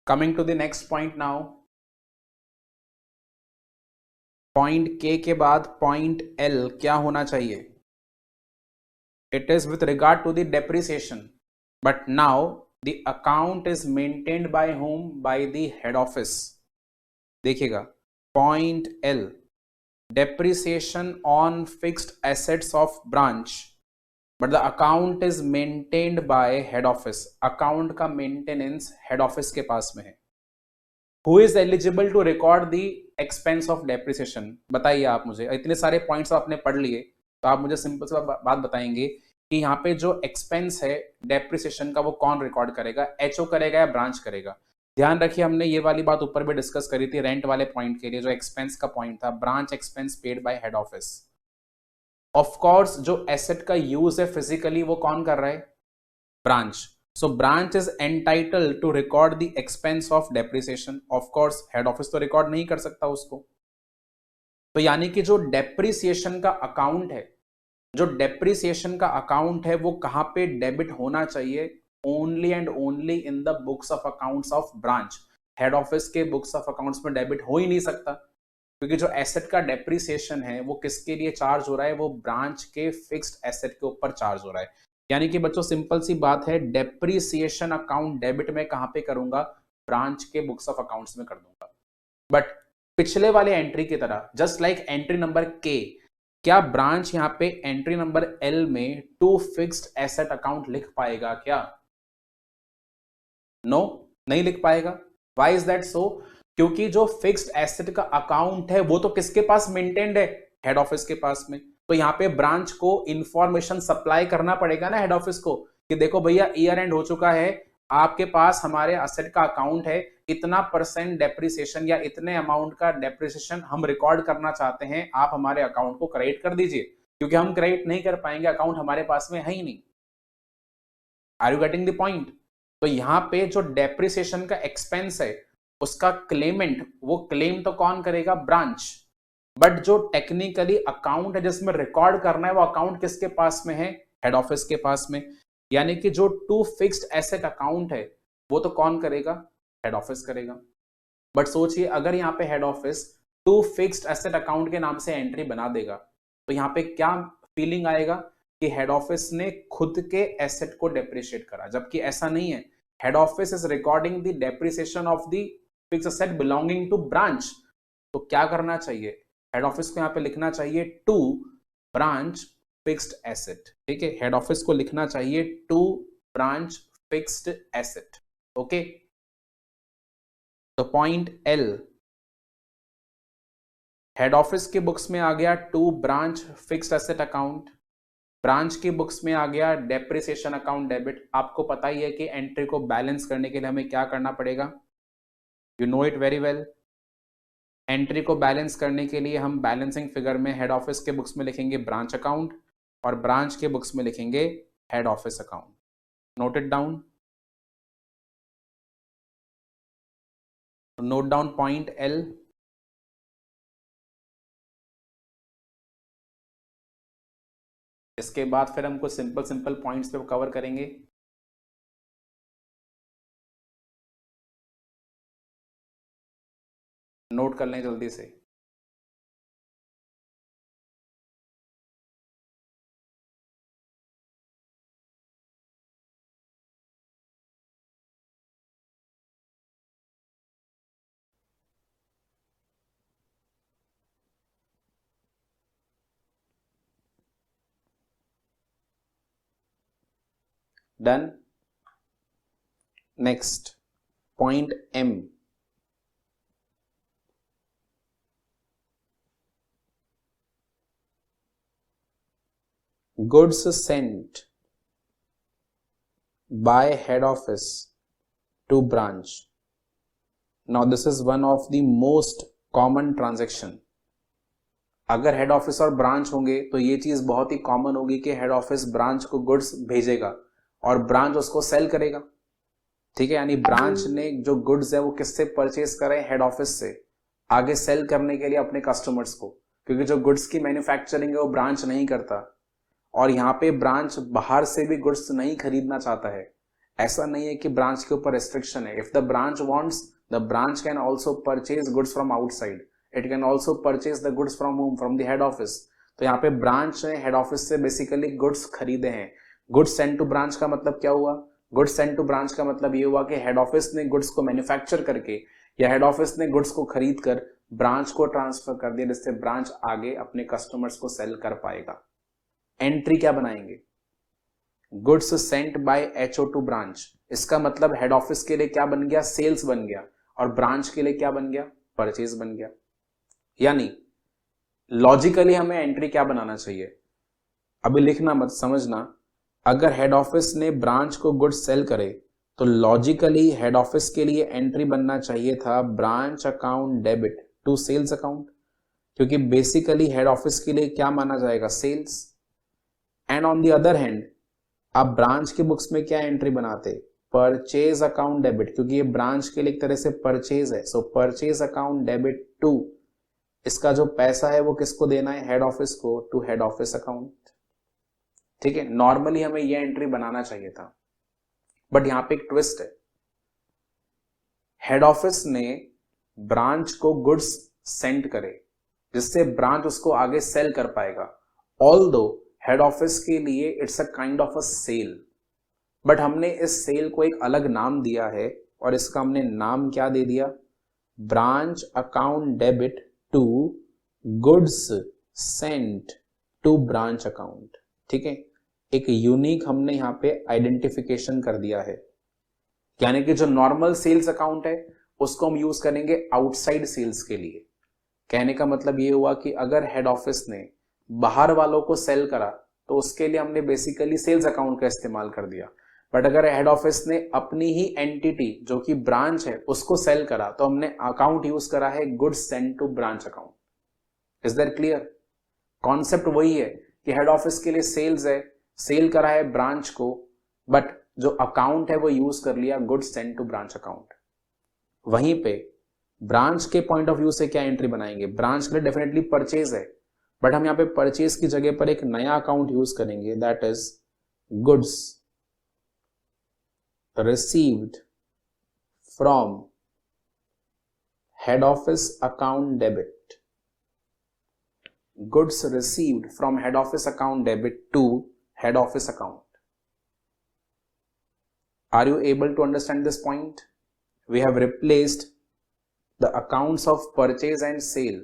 Coming to the next point now, point K के बाद पॉइंट एल क्या होना चाहिए? It is with regard to the depreciation. But now the account is maintained by home, by the head office. देखिएगा point L, depreciation on fixed assets of branch but the account is maintained by head office। account का maintenance head office के पास में है। who is eligible to record the expense of depreciation? बताइए आप मुझे, इतने सारे पॉइंट्स आपने पढ़ लिए तो आप मुझे सिंपल सी बात बताएंगे कि यहाँ पे जो एक्सपेंस है डेप्रिसिएशन का वो कौन रिकॉर्ड करेगा, एचओ करेगा या ब्रांच करेगा? ध्यान रखिए हमने ये वाली बात ऊपर भी डिस्कस करी थी रेंट वाले पॉइंट के लिए, जो एक्सपेंस का पॉइंट था, branch expense paid by head office. Of course जो एसेट का यूज है फिजिकली वो कौन कर रहा है? Branch. So branch is entitled to record the expense of depreciation. Of course head office तो रिकॉर्ड नहीं कर सकता उसको। तो यानी कि जो डेप्रिसिएशन का अकाउंट है, जो डेप्रिसिएशन का अकाउंट है वो कहां पे डेबिट होना चाहिए? Only and only in the books of accounts of branch. Head office के बुक्स ऑफ अकाउंट्स में डेबिट हो ही नहीं सकता, क्योंकि जो एसेट का डेप्रिसिएशन है वो किसके लिए चार्ज हो रहा है? वो ब्रांच के फिक्स्ड एसेट के ऊपर चार्ज हो रहा है। यानी कि बच्चों सिंपल सी बात है, डेप्रिसिएशन अकाउंट डेबिट में कहां पे करूंगा? ब्रांच के बुक्स ऑफ अकाउंट्स में कर दूंगा। बट पिछले वाले एंट्री की तरह, जस्ट लाइक एंट्री नंबर के, क्या ब्रांच यहां पे एंट्री नंबर एल में टू फिक्स्ड एसेट अकाउंट लिख पाएगा क्या? नो, नहीं लिख पाएगा। Why is that so? क्योंकि जो फिक्स्ड एसेट का अकाउंट है वो तो किसके पास मेंटेन्ड है? हेड ऑफिस के पास में। तो यहाँ पे ब्रांच को इंफॉर्मेशन सप्लाई करना पड़ेगा ना हेड ऑफिस को, कि देखो भैया ईयर एंड हो चुका है, आपके पास हमारे एसेट का अकाउंट है, इतना परसेंट डेप्रिसिएशन या इतने अमाउंट का डेप्रिसिएशन हम रिकॉर्ड करना चाहते हैं, आप हमारे अकाउंट को क्रेडिट कर दीजिए, क्योंकि हम क्रेडिट नहीं कर पाएंगे, अकाउंट हमारे पास में है ही नहीं। Are you getting the point? तो यहां पे जो डेप्रिसिएशन का एक्सपेंस है उसका क्लेमेंट, वो क्लेम तो कौन करेगा? ब्रांच। बट जो टेक्निकली अकाउंट है जिसमें रिकॉर्ड करना है वो अकाउंट किसके पास में है? हेड ऑफिस के पास में। यानी कि जो टू फिक्स्ड एसेट अकाउंट है वो तो कौन करेगा? हेड ऑफिस करेगा। बट सोचिए अगर यहाँ पे head office to fixed asset account के नाम से एंट्री बना देगा तो यहाँ पे क्या फीलिंग आएगा कि हेड ऑफिस ने खुद के एसेट को डेप्रिशिएट करा, जबकि ऐसा नहीं है। Head office is recording the depreciation of the fixed asset belonging to branch. तो क्या करना चाहिए? हेड ऑफिस को यहाँ पे लिखना चाहिए टू ब्रांच फिक्स्ड एसेट। ठीक है, हेड ऑफिस को लिखना चाहिए to branch fixed asset. Okay, तो पॉइंट एल, हेड ऑफिस के बुक्स में आ गया to branch fixed asset account, branch की बुक्स में आ गया डेप्रिसिएशन अकाउंट डेबिट। आपको पता ही है कि एंट्री को बैलेंस करने के लिए हमें क्या करना पड़ेगा? You know it very well. Entry को बैलेंस करने के लिए हम बैलेंसिंग फिगर में हेड ऑफिस के बुक्स में लिखेंगे ब्रांच अकाउंट और ब्रांच के बुक्स में लिखेंगे head office account. Note it down, note down point L. इसके बाद फिर हम कुछ सिंपल सिंपल पॉइंट्स पे कवर करेंगे। नोट कर लें जल्दी से। Done. Next point M, goods sent by head office to branch. Now this is one of the most common transaction। अगर हेड ऑफिस और ब्रांच होंगे तो ये चीज बहुत ही कॉमन होगी कि हेड ऑफिस ब्रांच को गुड्स भेजेगा और ब्रांच उसको सेल करेगा। ठीक है, यानी ब्रांच ने जो गुड्स है वो किससे परचेज करे? हेड ऑफिस से, आगे सेल करने के लिए अपने कस्टमर्स को, क्योंकि जो गुड्स की मैन्युफैक्चरिंग है वो ब्रांच नहीं करता। और यहाँ पे ब्रांच बाहर से भी गुड्स नहीं खरीदना चाहता है। ऐसा नहीं है कि ब्रांच के ऊपर रेस्ट्रिक्शन है। If the branch wants, the branch can also purchase goods from outside, it can also purchase the goods from home, from the head office. तो यहाँ पे ब्रांच ने हेड ऑफिस से बेसिकली गुड्स खरीदे हैं। गुड्स सेंड टू ब्रांच का मतलब क्या हुआ? गुड्स सेंड टू ब्रांच का मतलब ये हुआ कि हेड ऑफिस ने गुड्स को मैन्युफैक्चर करके या हेड ऑफिस ने गुड्स को खरीद कर ब्रांच को ट्रांसफर कर दिया, जिससे ब्रांच आगे अपने कस्टमर्स को सेल कर पाएगा। एंट्री क्या बनाएंगे? Goods sent by HO to branch. इसका मतलब हेड ऑफिस के लिए क्या बन गया? सेल्स बन गया, और ब्रांच के लिए क्या बन गया? परचेज बन गया। यानी लॉजिकली हमें एंट्री क्या बनाना चाहिए? अभी लिखना मत, समझना। अगर हेड ऑफिस ने ब्रांच को गुड्स सेल करे तो लॉजिकली हेड ऑफिस के लिए एंट्री बनना चाहिए था branch account debit to sales account, क्योंकि बेसिकली हेड ऑफिस के लिए क्या माना जाएगा? Sales. And on the other hand आप ब्रांच के बुक्स में क्या एंट्री बनाते? परचेज अकाउंट डेबिट, क्योंकि ये ब्रांच के लिए एक तरह से परचेज है। So purchase account debit to, इसका जो पैसा है वो किसको देना है? हेड ऑफिस को, टू हेड ऑफिस अकाउंट। ठीक है, नॉर्मली हमें ये एंट्री बनाना चाहिए था, बट यहां पे एक ट्विस्ट है। हेड ऑफिस ने ब्रांच को गुड्स सेंड करे जिससे ब्रांच उसको आगे सेल कर पाएगा। ऑल्दो हेड ऑफिस के लिए it's a kind of a sale, but हमने इस सेल को एक अलग नाम दिया है, और इसका हमने नाम क्या दे दिया? Branch account debit to goods sent to branch account. ठीक है, एक यूनिक हमने यहां पे आइडेंटिफिकेशन कर दिया है। यानी कि जो नॉर्मल सेल्स अकाउंट है उसको हम यूज करेंगे आउटसाइड सेल्स के लिए। कहने का मतलब ये हुआ कि अगर हेड ऑफिस ने बाहर वालों को सेल करा तो उसके लिए हमने बेसिकली सेल्स अकाउंट का इस्तेमाल कर दिया, बट अगर हेड ऑफिस ने अपनी ही एंटिटी जो कि ब्रांच है उसको सेल करा तो हमने अकाउंट यूज करा है goods send to branch account. Is that clear? Concept वही है कि हेड ऑफिस के लिए सेल्स है, सेल करा है ब्रांच को, बट जो अकाउंट है वो यूज कर लिया goods send to branch account. वहीं पे ब्रांच के पॉइंट ऑफ व्यू से क्या एंट्री बनाएंगे? ब्रांच के लिए डेफिनेटली परचेज है, बट हम यहां पे परचेज की जगह पर एक नया अकाउंट यूज करेंगे, that is goods received from head office account debit. Goods received from head office account debit to head office account. Are you able to understand this point? We have replaced the accounts of purchase and sale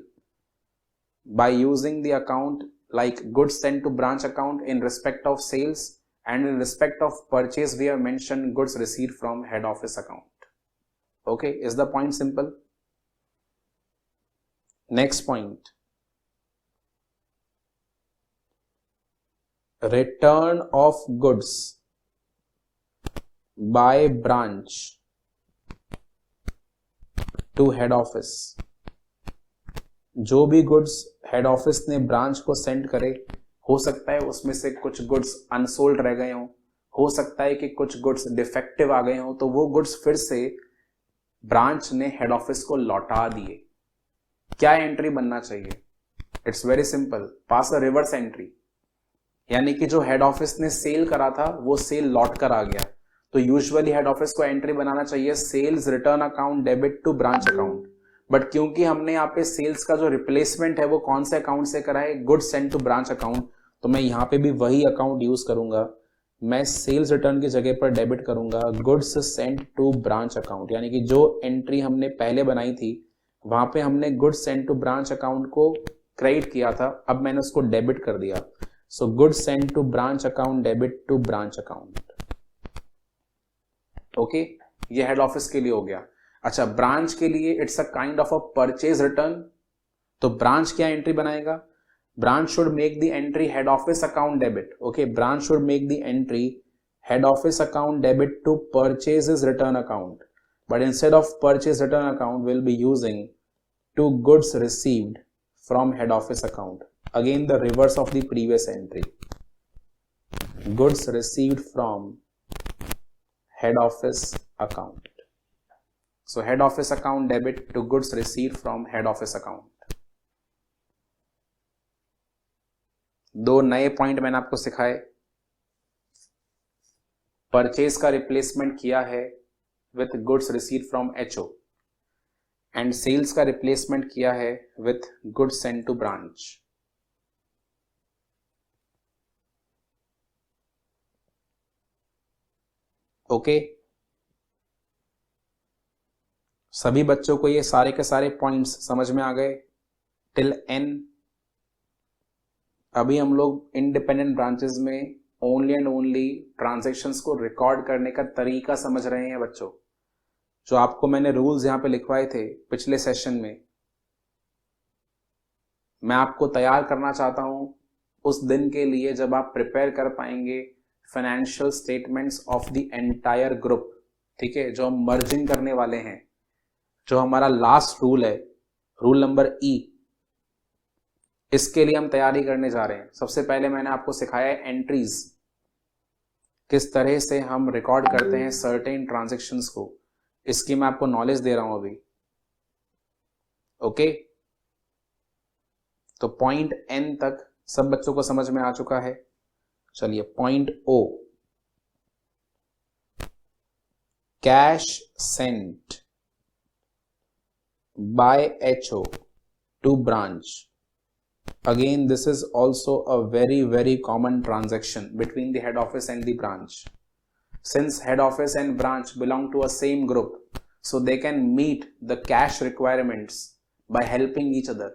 by using the account like goods sent to branch account in respect of sales, and in respect of purchase we have mentioned goods received from head office account. Okay, is the point simple? Next point, return of goods by branch to head office। जो भी गुड्स हेड ऑफिस ने ब्रांच को सेंड करे, हो सकता है उसमें से कुछ गुड्स अनसोल्ड रह गए हो सकता है कि कुछ गुड्स डिफेक्टिव आ गए हो, तो वो गुड्स फिर से ब्रांच ने हेड ऑफिस को लौटा दिए। क्या एंट्री बनना चाहिए? It's very simple, pass a reverse entry. यानी कि जो हेड ऑफिस ने सेल करा था वो सेल लौट कर आ गया, तो यूजुअली हेड ऑफिस को एंट्री बनाना चाहिए sales return account debit to branch account, but क्योंकि हमने यहाँ पे सेल्स का जो रिप्लेसमेंट है वो कौन से अकाउंट से करा है? Goods send to branch account, तो मैं यहाँ पे भी वही अकाउंट यूज करूंगा। मैं सेल्स रिटर्न की जगह पर डेबिट करूंगा goods send to branch account. यानी कि जो एंट्री हमने पहले बनाई थी वहां पे हमने goods send to branch account को क्रेडिट किया था, अब मैंने उसको डेबिट कर दिया। So goods sent to branch account debit to branch account. Okay, ये हेड ऑफिस के लिए हो गया। अच्छा, ब्रांच के लिए it's a kind of a purchase return, तो ब्रांच क्या एंट्री बनाएगा? Branch should make the entry head office account debit. Okay, branch should make the entry head office account debit to purchases return account, but instead of purchase return account will be using to goods received from head office account. Again the reverse of the previous entry, goods received from head office account. So head office account debit to goods received from head office account. दो नए पॉइंट मैंने आपको सिखाए। परचेज का रिप्लेसमेंट किया है with goods received from HO, and sales का रिप्लेसमेंट किया है with goods send to branch. Okay, सभी बच्चों को ये सारे के सारे पॉइंट्स समझ में आ गए टिल एन। अभी हम लोग इंडिपेंडेंट ब्रांचेस में ओनली एंड ओनली ट्रांजैक्शंस को रिकॉर्ड करने का तरीका समझ रहे हैं बच्चों। जो आपको मैंने रूल्स यहां पे लिखवाए थे पिछले सेशन में, मैं आपको तैयार करना चाहता हूं उस दिन के लिए जब आप प्रिपेयर कर पाएंगे financial statements of the entire group. ठीक है, जो हम मर्जिंग करने वाले हैं, जो हमारा लास्ट रूल है, रूल नंबर ई, इसके लिए हम तैयारी करने जा रहे हैं। सबसे पहले मैंने आपको सिखाया है एंट्रीज, किस तरह से हम रिकॉर्ड करते हैं सर्टेन ट्रांजैक्शंस को, इसकी मैं आपको नॉलेज दे रहा हूं अभी। ओके, तो पॉइंट एन तक सब बच्चों को समझ में आ चुका है। चलिए point O, cash sent by HO to branch. Again, this is also a very common transaction between the head office and the branch. Since head office and branch belong to a same group, so they can meet the cash requirements by helping each other.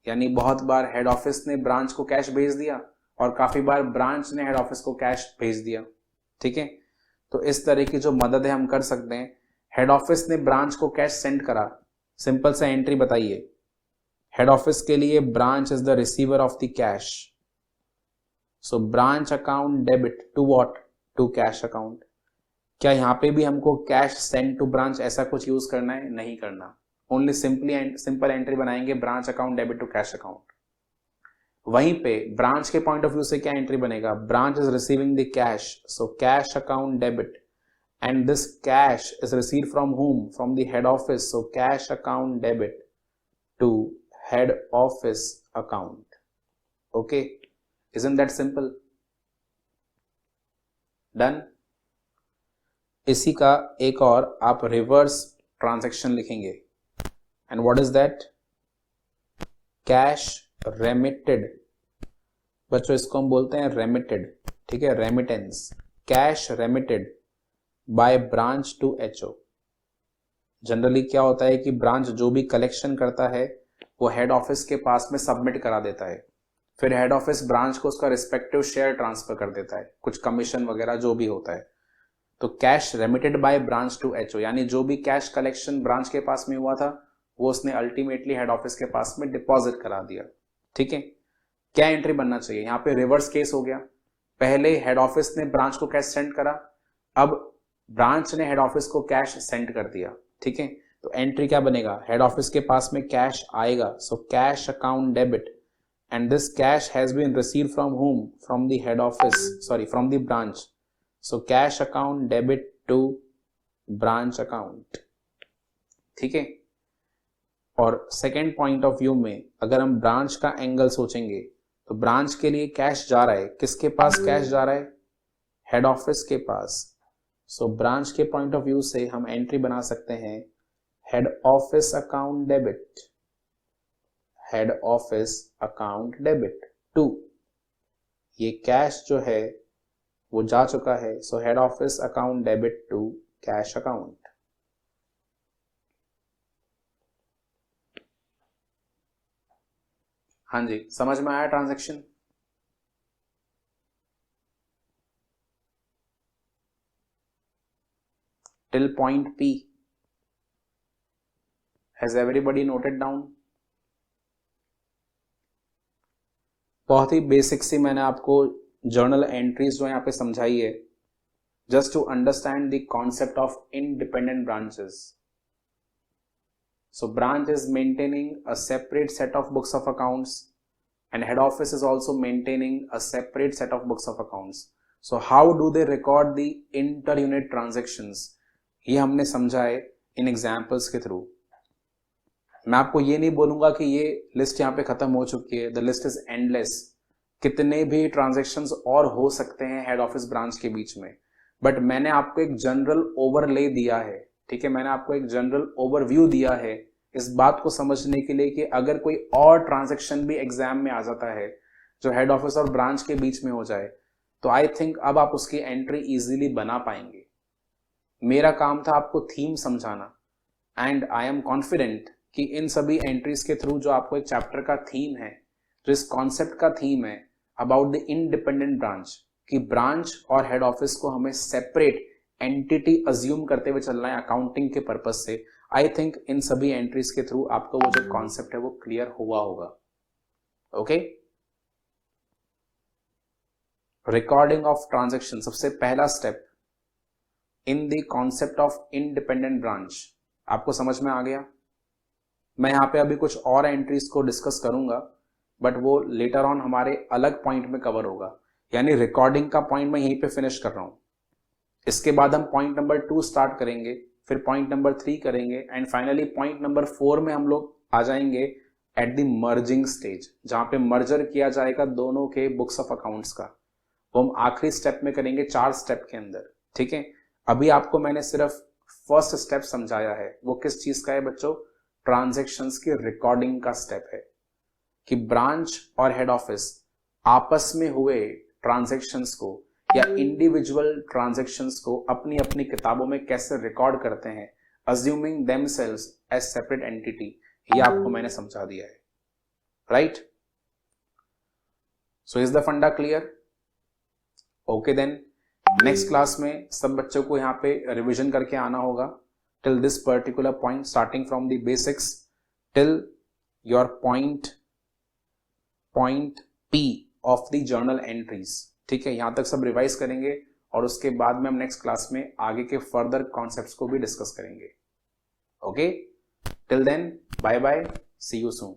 यानी बहुत बार हेड ऑफिस ने ब्रांच को कैश भेज दिया और काफी बार ब्रांच ने हेड ऑफिस को कैश भेज दिया। ठीक है, तो इस तरह की जो मदद है हम कर सकते हैं। हेड ऑफिस ने ब्रांच को कैश सेंड करा, सिंपल सा एंट्री बताइए। हेड ऑफिस के लिए branch is the receiver of the cash, so branch account debit to what, to cash account. क्या यहां पे भी हमको कैश सेंड टू ब्रांच ऐसा कुछ यूज करना है? नहीं करना, ओनली सिंपल एंट्री बनाएंगे, branch account debit to cash account. वहीं पे ब्रांच के पॉइंट ऑफ व्यू से क्या एंट्री बनेगा? Branch is receiving the cash, so cash account debit, and this cash is receive from whom? From the head office, so cash account debit to head office account. Okay, isn't that simple? Done. इसी का एक और आप रिवर्स ट्रांजैक्शन लिखेंगे, and what is that? Cash remitted. बच्चों इसको हम बोलते हैं रेमिटेड, ठीक है, remittance. Cash remitted by branch to HO. Generally क्या होता है कि ब्रांच जो भी कलेक्शन करता है वो हेड ऑफिस के पास में सबमिट करा देता है, फिर हेड ऑफिस ब्रांच को उसका रिस्पेक्टिव शेयर ट्रांसफर कर देता है, कुछ कमीशन वगैरह जो भी होता है। तो cash remitted by branch to HO, यानी जो भी कैश कलेक्शन ब्रांच के पास में हुआ था वो उसने अल्टीमेटली हेड ऑफिस के पास में डिपॉजिट करा दिया। ठीक है, क्या एंट्री बनना चाहिए? यहाँ पे रिवर्स केस हो गया। पहले हेड ऑफिस ने ब्रांच को कैश सेंड करा, अब ब्रांच ने हेड ऑफिस को कैश सेंड कर दिया। ठीक है, तो एंट्री क्या बनेगा? हेड ऑफिस के पास में कैश आएगा, सो cash account debit, and this cash has been receive from whom? From the head office, sorry from the branch, so cash account debit to branch account. ठीक है, और सेकेंड पॉइंट ऑफ व्यू में अगर हम ब्रांच का एंगल सोचेंगे तो ब्रांच के लिए कैश जा रहा है, किसके पास कैश जा रहा है? हेड ऑफिस के पास। सो ब्रांच के पॉइंट ऑफ व्यू से हम एंट्री बना सकते हैं head office account debit, head office account debit to, ये कैश जो है वो जा चुका है, so head office account debit to cash account. हाँ जी, समझ में आया transaction? Till point P, has everybody noted down? बहुत ही बेसिक सी मैंने आपको जर्नल एंट्रीज जो यहाँ पे समझाई है, just to understand the concept of independent branches. So branch is maintaining a separate set of books of accounts and head office is also maintaining a separate set of books of accounts. So how do they record the inter-unit transactions? ये हमने समझा है इन एग्जाम्पल्स के थ्रू। मैं आपको ये नहीं बोलूंगा कि ये लिस्ट यहाँ पे खत्म हो चुकी है, द लिस्ट इज एंडलेस। कितने भी ट्रांजेक्शन्स और हो सकते हैं हेड ऑफिस ब्रांच के बीच में, बट मैंने आपको एक जनरल ओवरले दिया है। ठीक है, मैंने आपको एक जनरल ओवरव्यू दिया है इस बात को समझने के लिए कि अगर कोई और ट्रांजैक्शन भी एग्जाम में आ जाता है जो हेड ऑफिस और ब्रांच के बीच में हो जाए, तो आई थिंक अब आप उसकी एंट्री इजीली बना पाएंगे। मेरा काम था आपको थीम समझाना, एंड आई एम कॉन्फिडेंट कि इन सभी एंट्रीज के थ्रू जो आपको एक चैप्टर का थीम है, जो इस कॉन्सेप्ट का थीम है अबाउट द इंडिपेंडेंट ब्रांच, कि ब्रांच और हेड ऑफिस को हमें सेपरेट एंटिटी अज्यूम करते हुए चलना है अकाउंटिंग के पर्पज से, आई थिंक इन सभी एंट्रीज के थ्रू आपको वो जो कॉन्सेप्ट है वो क्लियर हुआ होगा। ओके, रिकॉर्डिंग ऑफ ट्रांजैक्शन, सबसे पहला step in the concept of independent branch आपको समझ में आ गया। मैं यहां पे अभी कुछ और एंट्रीज को डिस्कस करूंगा, बट वो लेटर ऑन हमारे अलग पॉइंट में कवर होगा, यानी रिकॉर्डिंग का पॉइंट मैं यहीं पे फिनिश कर रहा हूं। इसके बाद हम पॉइंट नंबर 2 स्टार्ट करेंगे, फिर पॉइंट नंबर 3 करेंगे, एंड फाइनली पॉइंट नंबर 4 में हम लोग आ जाएंगे एट द मर्जिंग स्टेज, जहां पे मर्जर किया जाएगा दोनों के बुक्स ऑफ अकाउंट्स का। वो हम आखिरी स्टेप में करेंगे 4 स्टेप के अंदर। ठीक है, अभी आपको मैंने सिर्फ फर्स्ट स्टेप समझाया है। वो किस चीज का है बच्चों? ट्रांजैक्शंस की रिकॉर्डिंग का स्टेप है, कि ब्रांच और हेड ऑफिस आपस में हुए ट्रांजैक्शंस को या इंडिविजुअल ट्रांजैक्शंस को अपनी अपनी किताबों में कैसे रिकॉर्ड करते हैं, assuming themselves as separate entity, ये आपको मैंने समझा दिया है। Right? So is the funda clear? Okay then, next class में सब बच्चों को यहाँ पे रिवीजन करके आना होगा till this particular point, starting from the basics till your point P of the journal entries. ठीक है, यहां तक सब रिवाइज करेंगे और उसके बाद में हम नेक्स्ट क्लास में आगे के फर्दर कॉन्सेप्ट्स को भी डिस्कस करेंगे। Okay, till then bye bye, see you soon.